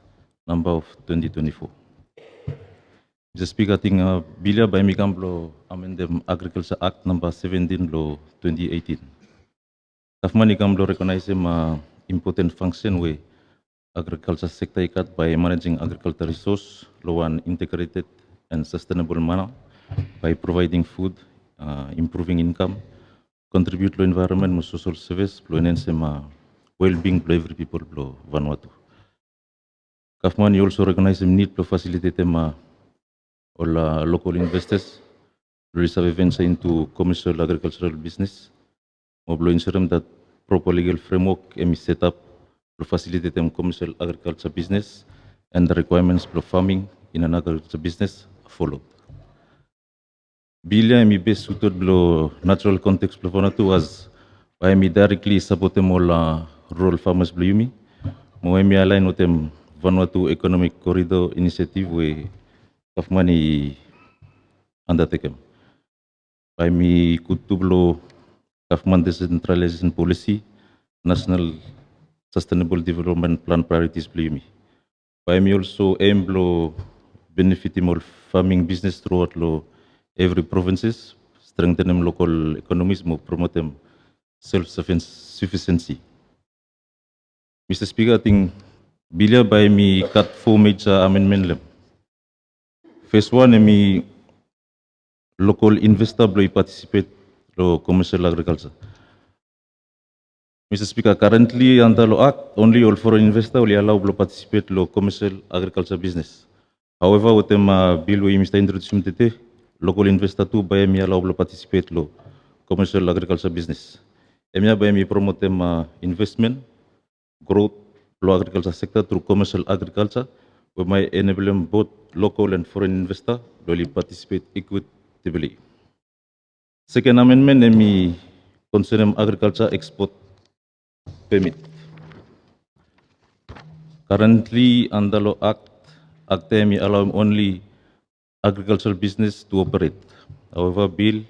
number of 2024. Mr. Speaker, I think bill by Mikam amend the Agriculture Act number 17 2018. Kafman ikam lo recognize important function way agriculture sector ikat by managing agricultural resource lo one integrated and sustainable manner by providing food, improving income, contribute to environment, mo social service, lo enhance well-being to every people lo Vanuatu. Kafman you also recognize the need to facilitate all local investors to receive venture into commercial agricultural business. Mobile ensure that proper legal framework is set up to facilitate them commercial agriculture business and the requirements for farming in an agriculture business are followed. Bilia mi best suited below natural context of Vanuatu as why mi directly support them all rural farmers below me. Mo mi align with them Vanuatu Economic Corridor Initiative where of money undertaken. By mi kutu below government decentralization policy, national sustainable development plan priorities below me. By me also aim below benefiting more farming business throughout every provinces, strengthen them local economies, more promote them self-sufficiency. Mr. Speaker, I think Bilia by me cut 4 major amendment. First one, me local investor will participate in commercial agriculture. Mr. Speaker, currently under law act, only all foreign investor will allow to participate in commercial agriculture business. However, with the bill we Mr. introduction today, local investor too by me allow to participate in commercial agriculture business. Emia by me promote them investment, growth, lo agriculture sector through commercial agriculture, where my enable them both local and foreign investor to participate equitably. Second amendment, me concern agriculture export permit. Currently, under law act, ACTEMI allow only agricultural business to operate. However, bill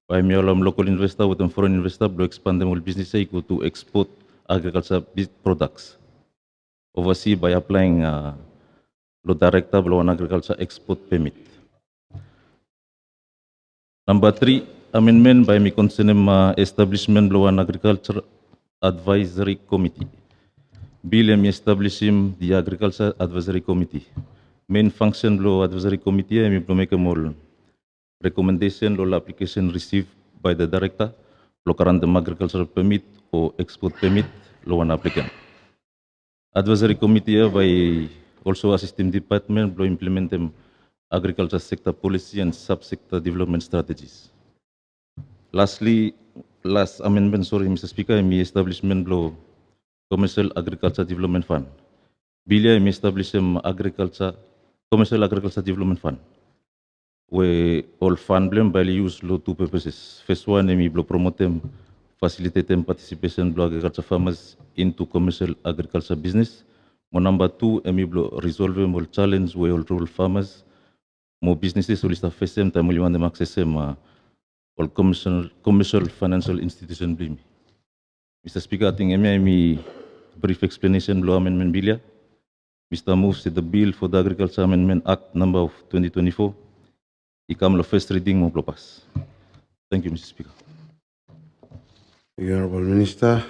by me allow local investor with foreign investor to expand them business equal to export agricultural products. Oversee by applying law director law on agriculture export permit. Number 3, amendment by me concern establishment law on agriculture advisory committee. Bill me establishing the agriculture advisory committee. Main function law advisory committee me make a more recommendation law application received by the director law current agricultural permit or export permit law one applicant. Advisory committee by also assisting department law implement them agriculture sector policy and subsector development strategies. Lastly, last amendment, sorry, Mr. Speaker, me establishment law commercial agriculture development fund. Bilia me establish commercial agriculture development fund. Where all fund blame by use law two purposes. First one, me blow promote them, facilitate them participation blow agriculture farmers into commercial agriculture business. Number two, me blow resolve more challenge where all rural farmers, more businesses will start face them time we want them access them all commercial financial institution blame. Mr. Speaker, I think me brief explanation below amendment bill. Mr. moves the bill for the Agriculture Amendment Act number of 2024. Ikam lo first reading mo pass. Thank you, Mr. Speaker. Thank you, Honorable Minister.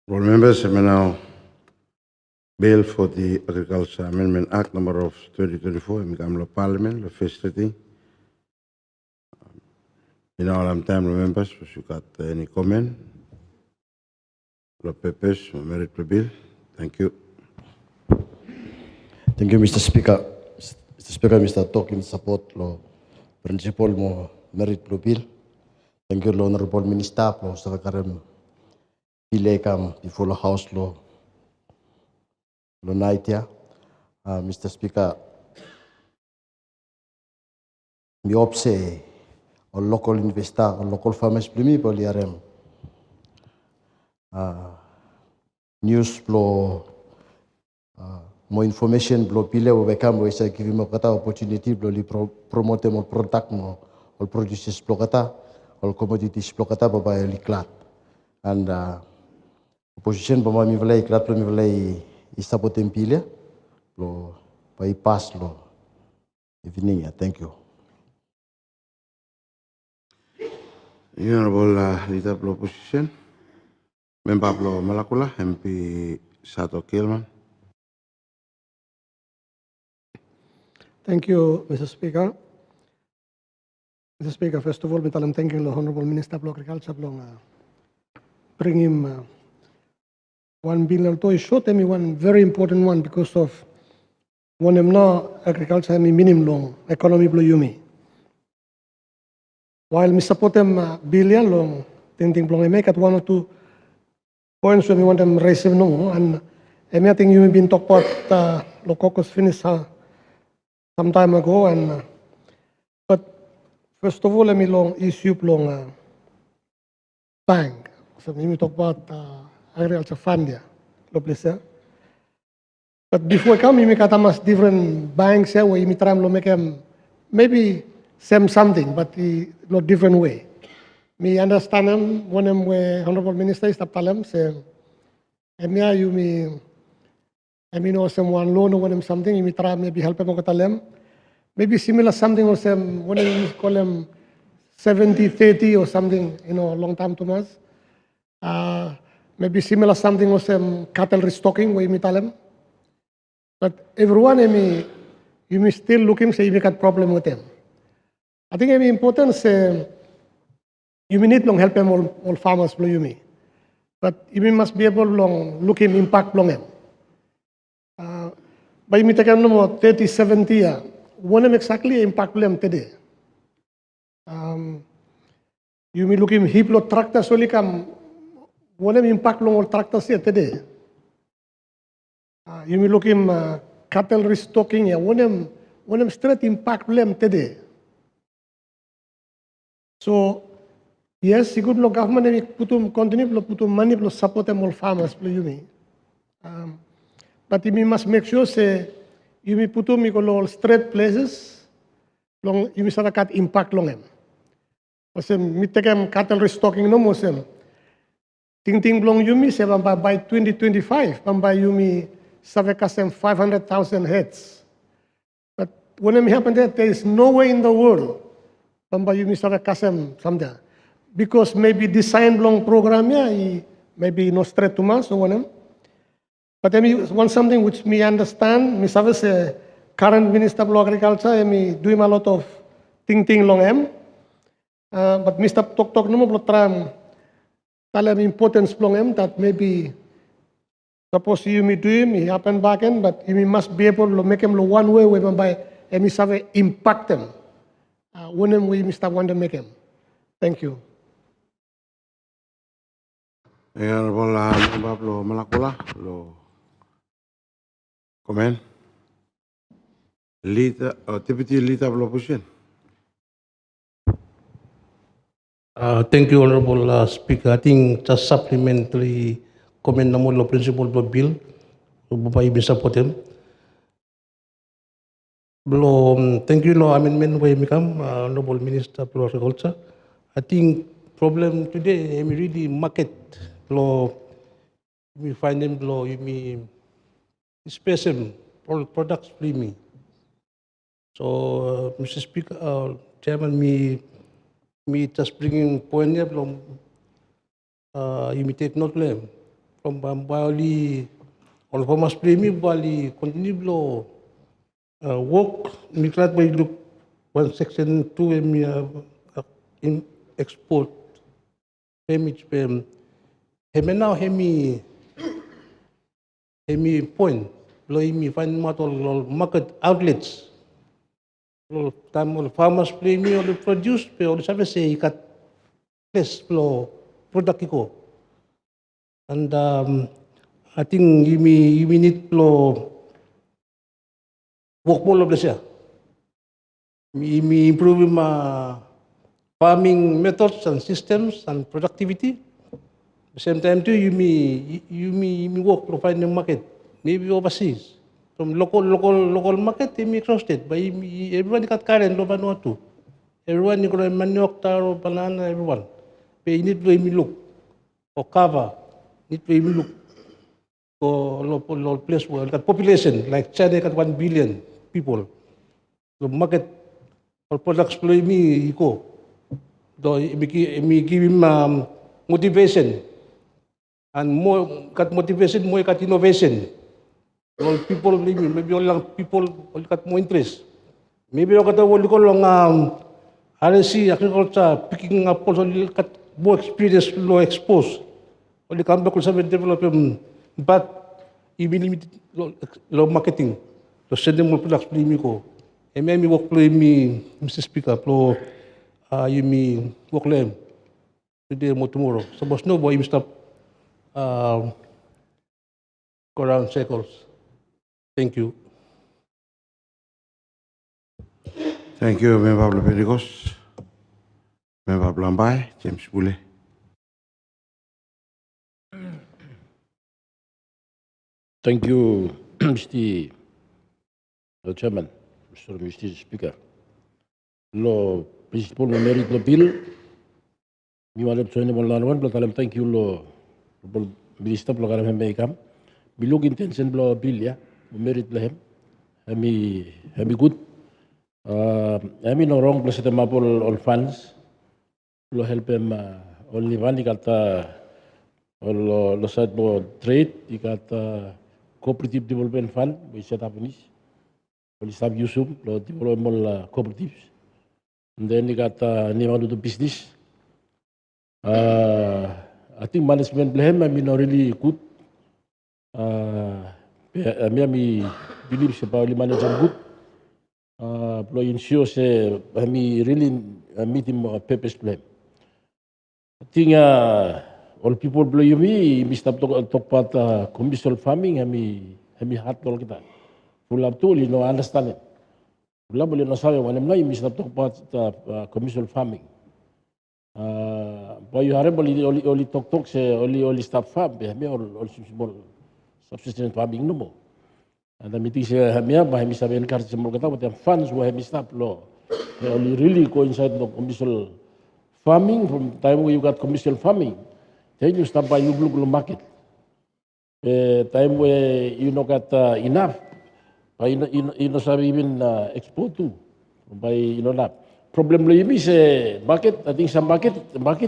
Honorable members, I now bill for the Agriculture Amendment Act number of 2024. Ikam lo Parliament lo first reading. In all time, members, if you got any comment, the papers, merit the bill. Thank you. Thank you, Mr. Speaker. Mr. Speaker, Mr. Talking support lo principal mo merit lo bill. Thank you, Honorable Minister, lo sa karam pile kam before the House lo night ya. Mr. Speaker, mi opse or local investor or local farmers plimi poliarem news flow more information blow pile o bekam o isa give mo kata opportunity blow li promote mo product mo all produces blow kata all commodities blow kata baba li klat and opposition baba mi vlei klat mi vlei isapotem pile blow pai pass lo evening. Thank you. Honorable Leader of the Opposition, Member of Malakula, MP Sato Kilman. Thank you, Mr. Speaker. Mr. Speaker, first of all, I'm thanking the Honorable Minister of Agriculture for bring him 1 billion to show me one very important one because of one of no agriculture minimum long economy blue yumi. While me support them billion long thinking blong make at 1 or 2 points when we want them raise no and I think you have been talk about the caucus finish some time ago and but first of all let me long issue long bank. So we talk about agriculture fund yeah, please. But before I come, we make atamas different banks where we try to make them maybe same something, but not different way. Me understand them when I'm with Honorable Minister is tapalam say, "Emia you me, I mean or someone loan or when I'm something, you try maybe help them katalem, maybe similar something or some when we call them 70-30 or something, you know, long time to us. Maybe similar something or some cattle restocking where you tell them." But everyone, you may still looking say you got problem with them. I think it's important say you may need long help them all farmers below you me. But you must be able long looking impact long them. By me taking no 30, 70 year, one of exactly impact them today. You may looking heap lo tractor so come one of impact long all tractors here today. You may look him cattle restocking ya one of straight impact them today. So yes, the good lo government may put continue to put money to support them all farmers you me. But you must make sure say you may put them all straight places long you may start cut impact long them. Kasi me take them cattle restocking no more sem. Ting long you me say by 2025 by you me Savekasem 500,000 heads. But when it happened there is no way in the world Pamba you Savekasem someday. Because maybe design long program yeah, maybe no straight to mass or one. But I mean one something which me understand, me say current Minister of Agriculture, me doing a lot of ting long em. But Mr. Tok no more tram tell him importance long em that maybe suppose you may do him, he happen back end, but you must be able to make him one way whereby and have impact them. When we Mr. Want to make him. Thank you. Honorable Member of Malakula, lo comment. Leader, Deputy Leader of the Opposition. Thank you, Honorable Speaker. I think just supplementary comment namun lo principle lo bill, bapak ibu support him. Belum, thank you lo amendment way mikam, Honorable Minister of Agriculture. I think problem today, we really market lo, we find them lo, we special products free me. So, Mr. Speaker, Chairman, me just bringing point here from you take note them from Bali on farmers premium Bali continue blow work me try by look one section 2 in export payment now hemi point lo me find market outlets time farmers premium or produce pero sabi say ikat less flow product ko and I think you need flow work more of this year. Me improve farming methods and systems and productivity. At the same time too, you work to find the market, maybe overseas. From local market, you cross state. But everyone got current in Vanuatu. Everyone you got manioc, taro, banana, everyone. But you need to look or cover. Need to look for local place where the population like China got 1 billion people. The market for products play me eco. though me give him motivation and more kat motivation, more kat innovation. All people maybe all people all kat more interest. Maybe all kata all ko long RSC agriculture picking up also kat more experience lo expose. Only come back sa develop but even lo marketing. So send them more products play me ko. Me work play me Mr. Speaker pro you me work lem today more tomorrow. So boss no boy you stop go around circles. Thank you. Thank you, Member Pentecost. Member Blambai, James Bule. Thank you, Mr. Chairman, Mr. Speaker. Lo principal mo merit lo bill, mi wala so ni mo lawan lo talam thank you lo minister lo kalam hembe ikam. Bilog intention lo bill ya, mo merit lahem. Hami good. Hami no wrong plus ite mapol all funds. Lo help em only one ikata lo side mo trade ikata cooperative development fund we set up this. Only sab Yusuf lo development cooperatives. And then you got Vanuatu business. I think management blame, I mean, really good. I believe about manage good. But ensure say, I mean, really meet him purpose blame. I think all people blame me, Mr. Talk about commercial farming, I mean, hard all kita. Full up tool, you know, understand it. Wala boleh nasabi wanem na imis na talk commercial farming. But you have only talk say only stop farm be all small subsistence farming no mo. And the meeting say hamia ba hemi sabi encourage mo kata but funds wo hemi stop lo. Only really coincide no commercial farming from time where you got commercial farming. Then you stop by you global market. Time where you not got enough. By ino sabi even export to by not problem lo yumi se market. I think some market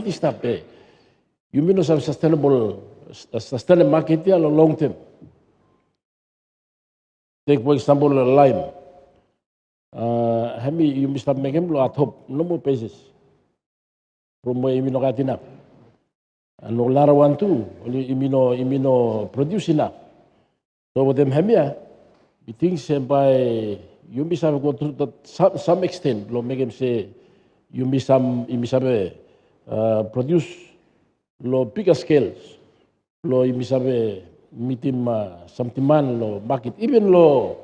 is stop you mean some sustainable market ya long term. Take for example lime. Hemi you stop making lo atop no more paces from where you not enough. And no lara one too only imino produce enough. So with them hemi I think by you miss have go to some extent, lo make him say you miss produce lo bigger scales, lo you miss have meet him some demand lo market, even lo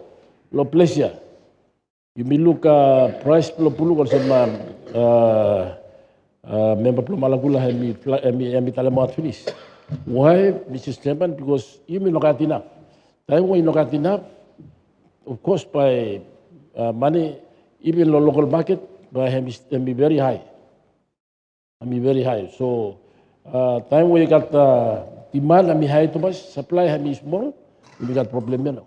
pleasure. You may look price lo pulu kon sama member lo malagula hemi talamat finish. Why, Mr. Chairman? Because you may not got enough. Time when you not got enough. Of course, by money, even the local market, by him be very high. Very high. So, time when you got demand, high too much, supply is small, you got problem.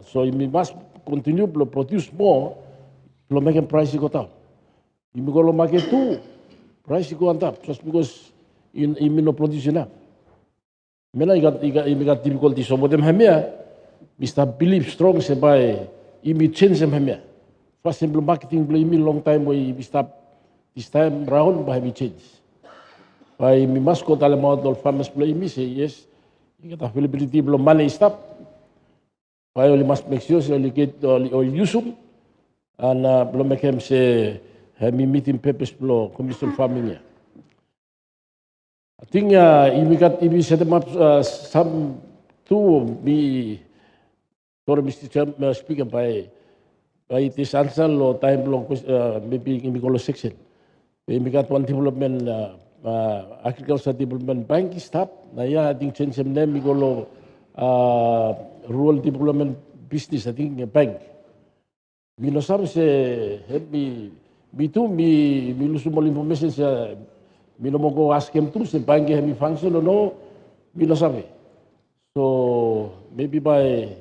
So, you must continue to produce more, to make a price go down. You go to market too, price go on top, just because you no produce enough. You got difficulty. So, what them here. Mr. Believe strong say by imi change them here. First simple marketing play me long time we stop this time round by me change. By me must go tell about all farmers play me say yes, you get availability blow money stop. By only must make sure you get all use them and blow make him say have me meeting purpose blow commercial farming here. I think if we set them up some two be for Mr. Speaker, by this answer, time long maybe in the section. We got one development, agriculture development bank stop. I think change some name. We go rural development business. I think a bank. We know some say me too. Me lose more information. Me no more go ask him too. Say bank have me function or no. Me no sabe. So maybe by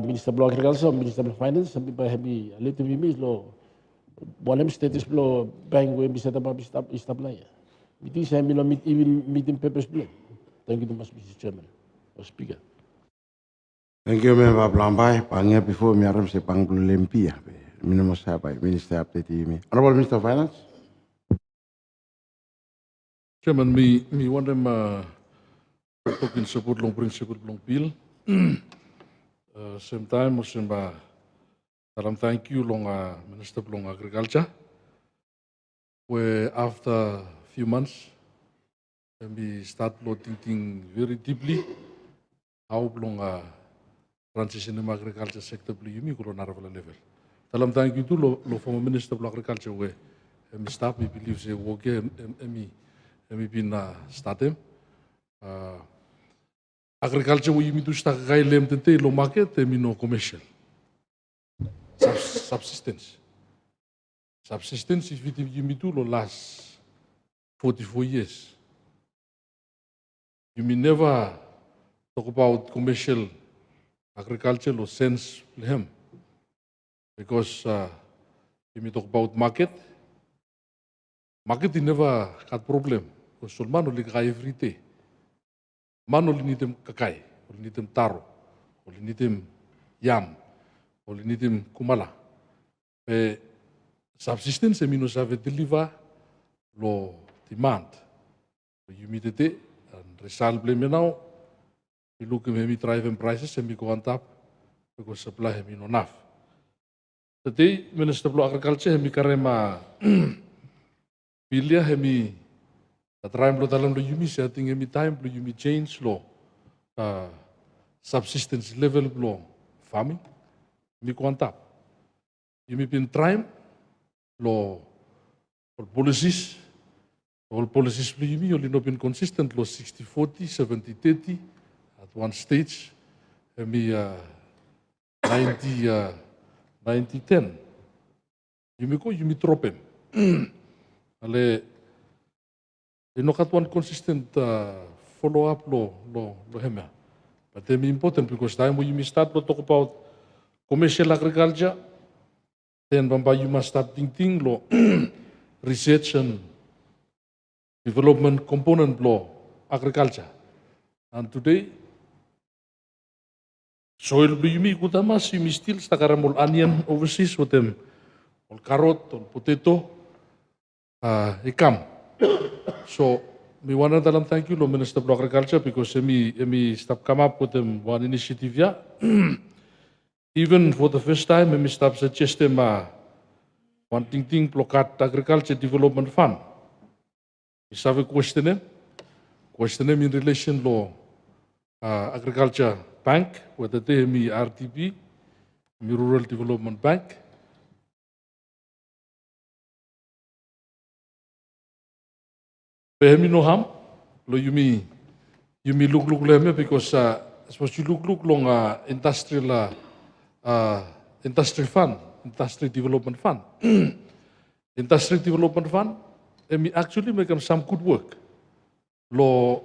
Minister of Agriculture, Minister of Finance, some people have a little bit lo Boleh status blo bank we bisa dapat stop lah ya. Meeting saya milo meeting papers blo. Thank you very much, Mr. Chairman or Speaker. Thank you, Member Blambai. Pangia before me aram se pang lempi ya. Minimum sabai Minister update me. Honorable Minister of Finance. Chairman, me want them talking support long principle long bill. Same time, also dalam thank you long Minister long Agriculture. Where after few months, we start thinking very deeply how long transition in agriculture sector beli yumi kalau naravala level. Dalam thank you tu lo former Minister of Agriculture where staff we believe say work emi been started. Agriculture we yumi tu start gai lem tete lo market emi no commercial. Subsistence. Subsistence is within yumi tu lo last 44 years. You may never talk about commercial agriculture or sense him because you may talk about market. Market is never had problem because man only kakai every day. Man only need them kakai, only need them taro, only need them yam, only need them kumala. Subsistence means have deliver lo demand. You meet it and result blame now. We look at maybe driving prices and we go on top because supply have been enough. Today, Minister of Agriculture have karema bilia have me at time lo dalam lo yumi setting have me time lo yumi change lo subsistence level lo farming me go on top. Yumi been time lo policies. All policies lo yumi only no been consistent lo 60-40, 70-30. At one stage, me 90-10. You me drop him. Ale, no got one consistent follow up lo hema. But they important because time when you start to talk about commercial agriculture, then you must start thinking lo research and development component lo agriculture. And today, soil yumi kutama si mi still stakaram all onion overseas with them all carrot, all potato, ikam. So me wanna tell them thank you, Minister of Agriculture, because me stop come up with them one initiative ya. Even for the first time, me stop suggest them one thing blokat agriculture development fund. We have a question in relation to agriculture bank, whether they me RTP, me Rural Development Bank. Behemi no ham, lo yumi look leme because suppose you look long industrial fund, industry development fund. Industry development fund, me actually make them some good work. Lo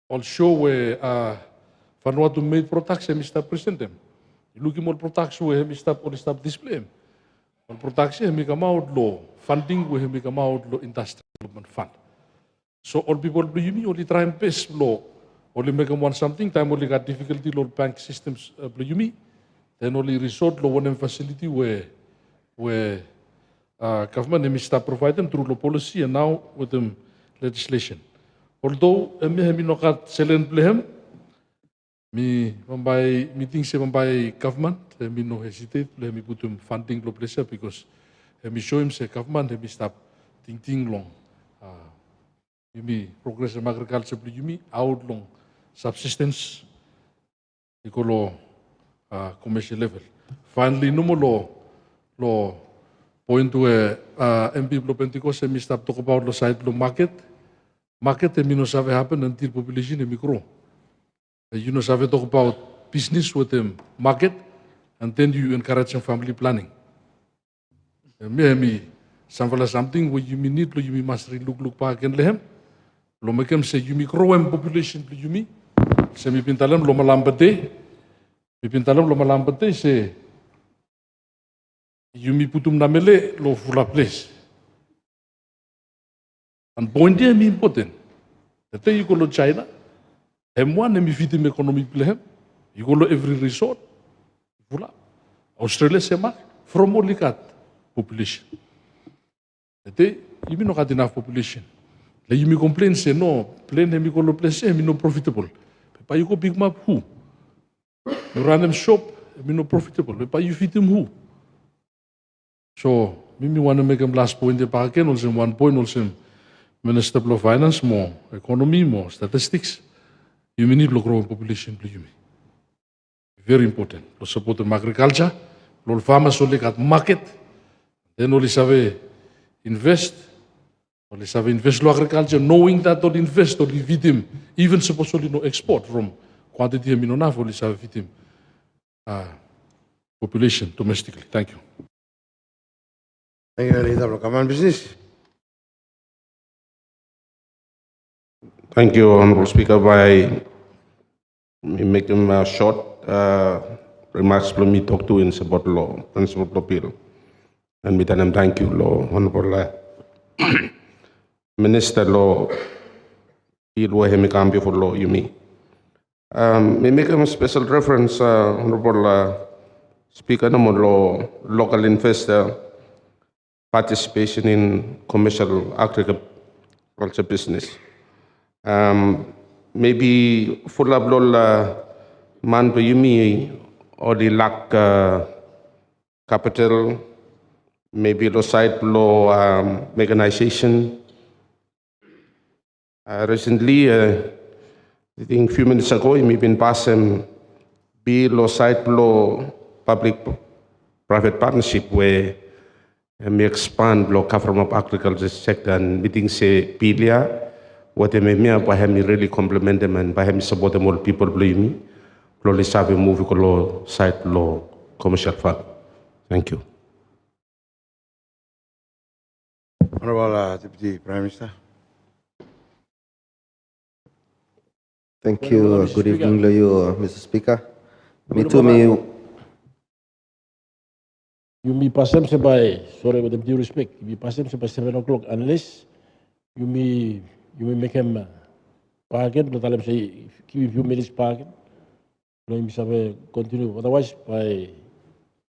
all show where Vanuatu made products and stop present them. You look at more products where we stop display them. All products we come out low funding where we come out low industry development fund. So all people do you mean only try and best low, only make them want something. Time only got difficulty low bank systems do you mean? Then only resort low one facility where government may start provide them through law policy and now with them legislation. Although me no kat selen blehem, me mambai meeting se mambai government, me no hesitate, me put him funding lo pressure because me show him se government me stop thinking long. Me progress in agriculture me out long subsistence, ecolo commercial level. Finally, no more lo point where MP lo Pentecost me stop talk about the side lo market. Market and no save happen until population grow. You know save talk about business with them market, and then you encourage some family planning. Me something where you need you must look back and lehem. Lo make them say you grow in population you me. Say me pintalam lo malambate. Me pintalam lo malambate say Yumi putum namele lo fula place. And point dia mi important. Tete you go China. Hemwan mi fitim economy plehem. You go every resort. Fula. Australia sema from only kat population. Tete yumi no kat enough population. La yumi complain say no plane hemi go place hemi no profitable. But you go big map who? You run them shop hemi no profitable. But you fit him who? So, Mimi want to make a last point the again, also 1 point also Minister of Finance more, economy more, statistics. You need to grow population, please. Very important. To support the agriculture, to farmers only got market, then only have invest, only have invest in agriculture, knowing that to invest to feed him, even supposedly no export from quantity of enough, only have feed him population domestically. Thank you. Thank you, Leader. Come on, business. Thank you, Honorable Speaker. By making a short remarks, let me talk to in support law, principle of bill. And me tell them thank you, Law, Honorable Minister Law, bill where he come before law, you mean. Me make a special reference, Honorable Speaker, no law, local investor participation in commercial agriculture business. Maybe full of man you me or the lack capital, maybe the side below mechanization. Recently, I think a few minutes ago, we been passing bill or side below public-private partnership where we expand the government of agriculture sector and meeting say pilia what me by him really compliment them and by him support them all people blame me lo save move ko lo site lo commercial fund. Thank you. Honorable Deputy Prime Minister. Thank you. Good evening to you, Mr. Speaker. Me too, You may pass them by, sorry with due respect, you may pass them by 7 o'clock unless you may make him parking, but tell him say give a few minutes parking. No, you may continue. Otherwise, by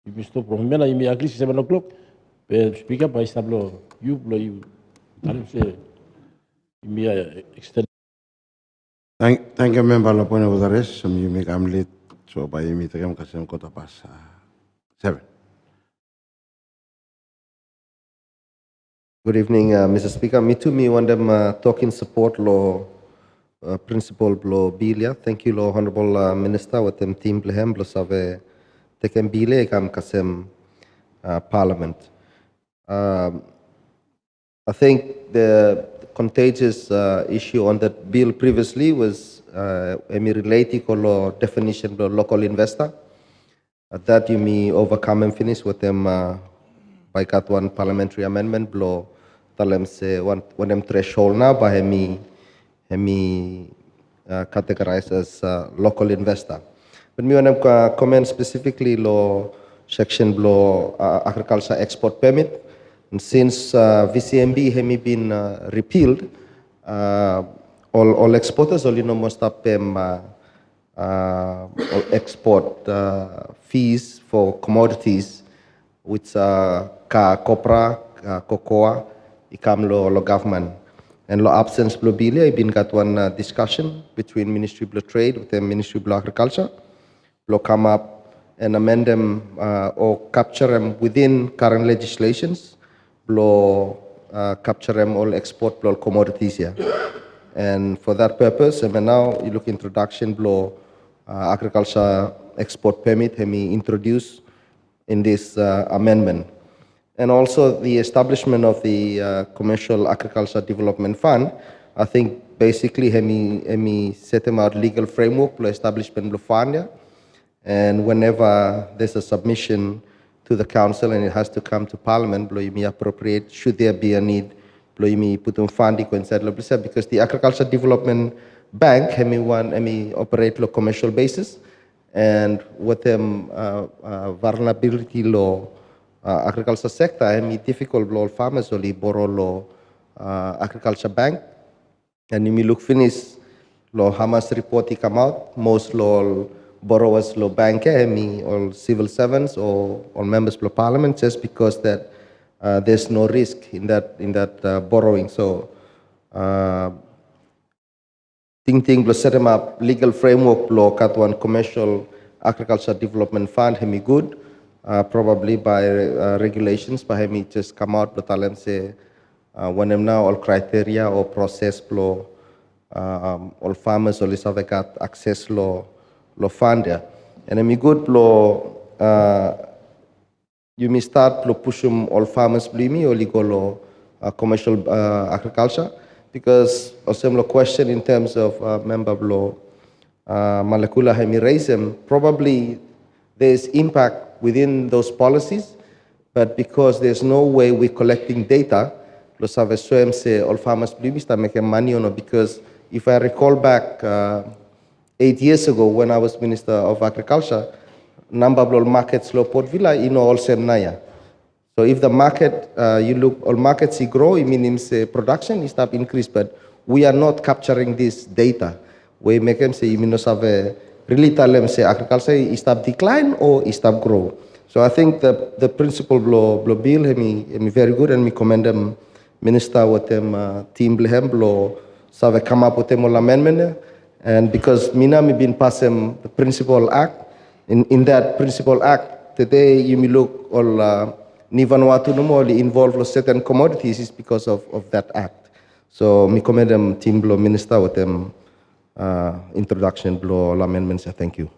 you may stop from here. You may agree 7 o'clock. But speaker by stablo you tell him say you may extend. Thank you, member. La point of the rest. You make am late, so by you meet again kasi kota pas 7. Good evening, Mr. Speaker. Me too, me want them talking support law principle law bilia. Thank you, law honorable minister. With them team blehem plus have taken bile kam kasem parliament. I think the contagious issue on that bill previously was related to law definition of local investor. That you may overcome and finish with them. By got one parliamentary amendment blow talem se one them threshold now by hemi categorized as local investor. But me want to comment specifically law section blow agriculture export permit. And since VCMB hemi been repealed, all exporters only no must have them export fees for commodities which copra, cocoa, ikam lo government. And lo absence blo bilia, I been got one discussion between Ministry of Trade with the Ministry of Agriculture. Lo come up and amend them or capture them within current legislations. Blo capture them all export blo commodities here. And for that purpose, and now you look introduction blo agriculture export permit, hemi introduce in this amendment. And also the establishment of the Commercial Agriculture Development Fund, I think basically hemi set them out legal framework for establishment of fund. And whenever there's a submission to the council and it has to come to parliament, me appropriate, should there be a need, me put on funding because the Agriculture Development Bank hemi operate on commercial basis. And with them vulnerability law agriculture sector, and difficult blow farmers only borrow law agriculture bank. And if you look finish law Hamas report he come out, most law borrowers law bank or civil servants or members of parliament just because that there's no risk in that borrowing. So ting set them up legal framework law cut one commercial agriculture development fund hemi good probably by regulations by hemi just come out but tell them say when them now all criteria or process law all farmers only have got access law fund there and hemi good law you may start to push all farmers blimi or legal commercial agriculture because a similar question in terms of member law Malakula Hemi raised them, probably there's impact within those policies, but because there's no way we're collecting data, los avessuem say all farmers believe start making money on it because if I recall back 8 years ago when I was Minister of Agriculture, number of markets lo Port Villa, all same naya. So if the market, you look, all markets grow, it means production is start increase, but we are not capturing this data. We make them say, you mean, really tell them say agriculture is start decline or is start grow. So I think the principle blow bill, me very good, and me commend them minister with them team blehem blow, so they come up with them all amendment, and because mina me been pass them the principal act, in that principal act today you may look all. Ni Vanuatu no more involved with certain commodities is because of that act. So me commend them team blow minister with them introduction blow amendments. Thank you.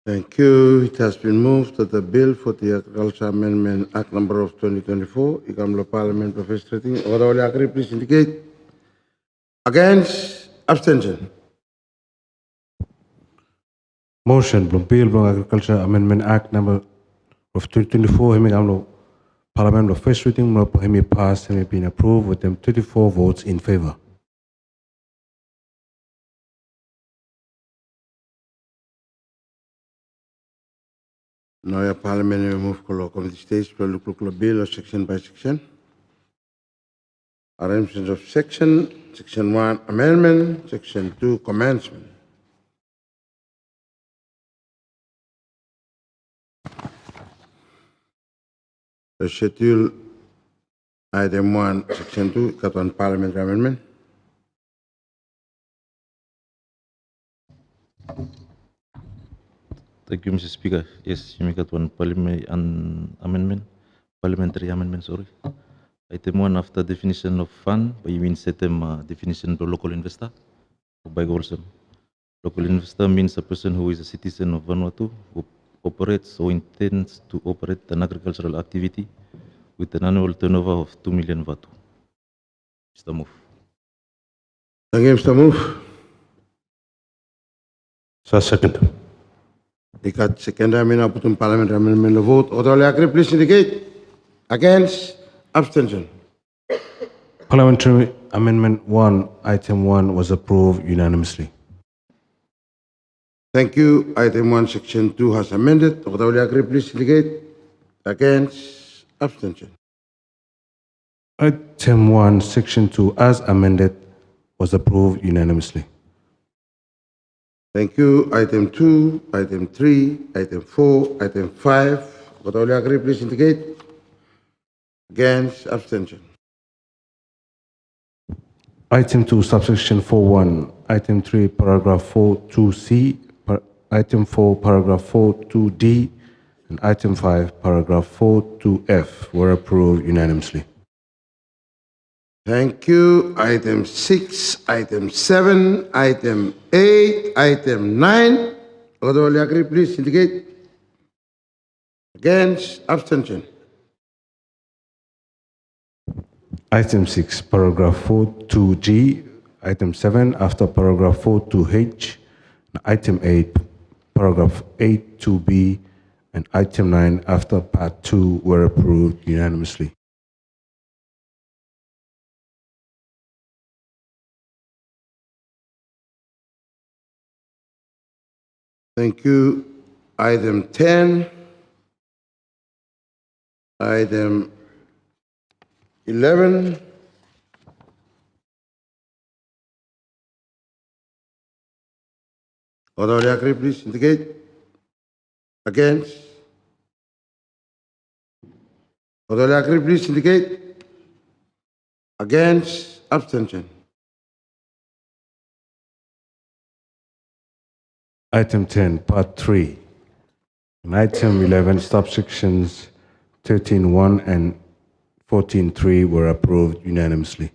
Thank you. It has been moved that the bill for the Agriculture Amendment Act number of 2024, Ikamlo Parliament of Reading. Order agree, please indicate. Against, abstention. Motion, Bill, Agriculture Amendment Act number of 2024, Hemigamlo Parliament of first reading, Hemi passed, Hemi been approved with them 34 votes in favor. Now your Parliament will move to committee stage to look bill section by section. Arrangements of section 1 amendment, section 2 commencement. The schedule item 1, section 2, got one parliamentary amendment. Thank you, Mr. Speaker. Yes, you got one parliamentary amendment, sorry. Item 1, after definition of fund, by you mean set them definition of local investor, by Golsom. Local investor means a person who is a citizen of Vanuatu, who operates or intends to operate an agricultural activity with an annual turnover of 2 million Vatu. Mr. Move. Thank you, Mr. Move. So second. They got second amendment, put in parliamentary amendment the vote. Order agree, please indicate. Against, abstention. Parliamentary Amendment 1, Item 1 was approved unanimously. Thank you. Item 1, Section 2 has amended. Order agree, please indicate. Against, abstention. Item 1, Section 2, as amended, was approved unanimously. Thank you. Item 2, Item 3, Item 4, Item 5. Order agree, please indicate. Against, abstention. Item 2, subsection 4.1, Item 3, paragraph 4.2c, Item 4, paragraph 4.2d, and Item 5, paragraph 4.2f were approved unanimously. Thank you. Item 6, Item 7, Item 8, Item 9. Order agree, please indicate. Against, abstention. Item 6, paragraph 4.2g, Item 7, after paragraph 4.2h, Item 8, paragraph 8.2b, and Item 9, after part 2, were approved unanimously. Thank you. Item 10, Item 11. All agree, please indicate. Against? All agree, please indicate. Against? Abstention. Item 10, Part 3. And item 11, subsections 13.1 and 14.3 were approved unanimously.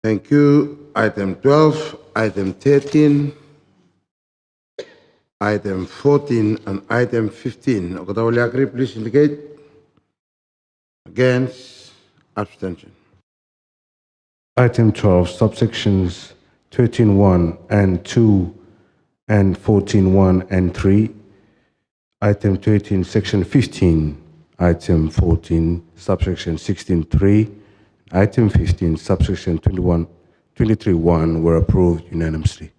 Thank you. Item 12, item 13, item 14, and item 15. All agree, please indicate. Against? Abstention. Item 12, subsections 13.1 and 2 and 14.1 and 3. Item 13, section 15. Item 14, subsection 16.3. Item 15, subsection 23.1 were approved unanimously.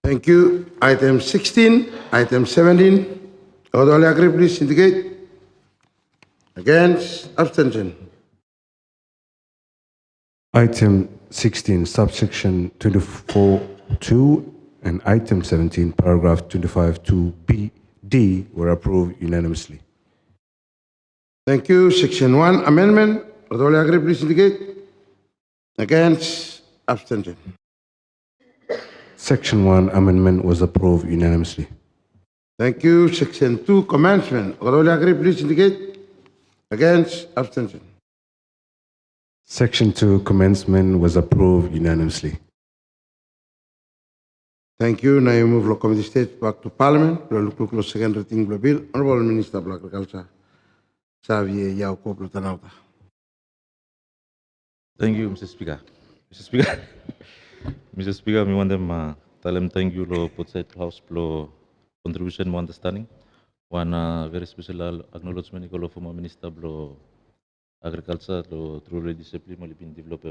Thank you. Item 16, item 17. All agree, please indicate. Against? Abstention. Item 16, subsection 24.2 and item 17, paragraph 25.2b, D were approved unanimously. Thank you. Section 1, amendment. All agree, please indicate. Against? Abstention. Section 1 amendment was approved unanimously. Thank you. Section 2, commencement. All agree, please indicate. Against? Abstention. Section 2 commencement was approved unanimously. Thank you. Now you move the committee state back to Parliament. We look close second reading the bill. Honorable Minister of Agriculture, Xavier Yauko Plutanauta. Thank you, Mr. Speaker. Mr. Speaker, Mr. Speaker, we want them tell them thank you lo put side house lo contribution mo understanding. One very special acknowledgement ko lo former minister lo agriculture lo truly discipline mo libin develop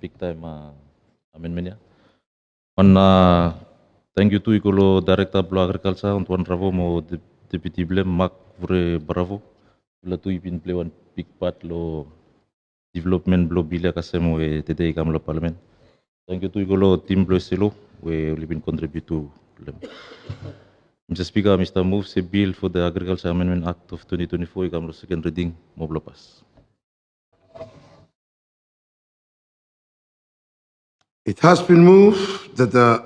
big time amendment ya. One thank you to lo director lo agriculture on one bravo mo deputy blame Mark Vure bravo. La tu ipin play one big part lo development blo bilia kasemo tete kam lo parliament. Thank you to lo team blo selo we libin contribute to them. Mr. Speaker, Mr. Moves a bill for the Agriculture Amendment Act of 2024 kam lo second reading mo blo pass. It has been moved that the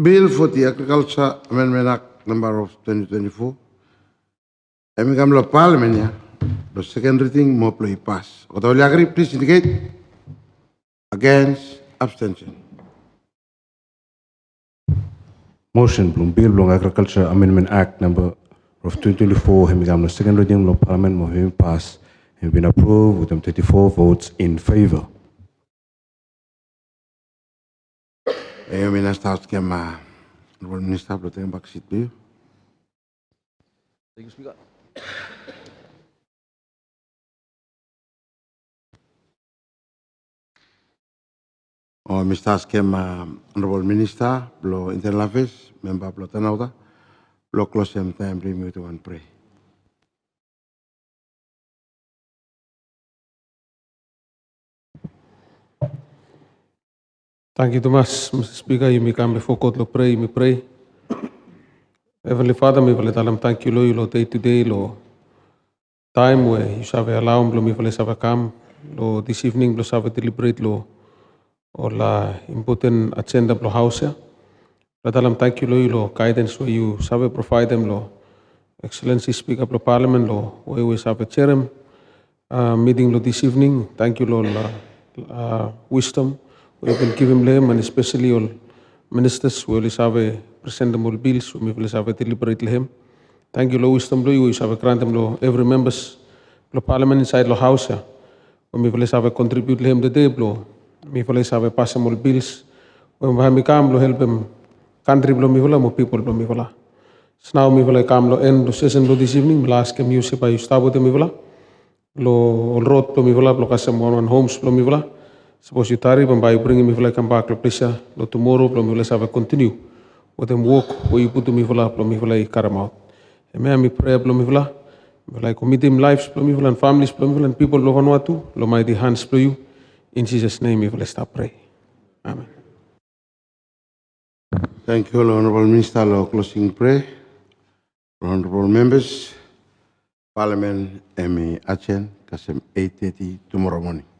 bill for the Agriculture Amendment Act number of 2024 Emigam lo Parliament ya. The second reading mo plo pass. All agree, please indicate. Against? Abstention. Motion bill blong Agriculture Amendment Act number of 2024 hemigam lo second reading lo Parliament mo pass have been approved with 34 votes in favor. Minister House kema Honorable Minister blo teng back seat bill. Thank you, Speaker. Mr. House kema Honorable Minister blo Internal Affairs member blo Tanauta blo close him time bring me to one pray. Thank you, Thomas. Mr. Speaker, you may come before court, pray, you may pray. Heavenly Father, me vale talam thank you, lo day to day, lo time where you shall allow me vale save come, lo this evening, lo save deliberate, lo or la important agenda, lo house ya. Talam thank you, lo guidance where you shall provide them, lo Excellency Speaker, lo Parliament, lo where we shall chair meeting, lo this evening. Thank you, lo wisdom. We will give him lem and especially all ministers who will have present them all bills, we will have deliberate him. Thank you, Lord wisdom, Lord, we have grant them lo every members, lo parliament inside lo house, we will have contribute him the day, lo we will have pass them all bills, we will have come lo help them country lo mi mo people lo mi vola. So now we will come lo end lo session lo this evening, we ask him you say by you start with mi vola, lo road lo mi vola, lo kasem one homes lo mi vola. Suppose you tarry, but by bringing me come back, pleasure, tomorrow, we will have a continue with them work where you put me for me for caramount. Mea mi pray blo mi vla. Like commit him lives blo mi vla and families blo mi vla and people lo Vanuatu. Lo mighty hands blo you. In Jesus' name we will start pray. Amen. Thank you, Honorable Minister, for closing prayer. Honorable members, Parliament, Emi Achen, Kasem 8:30 tomorrow morning.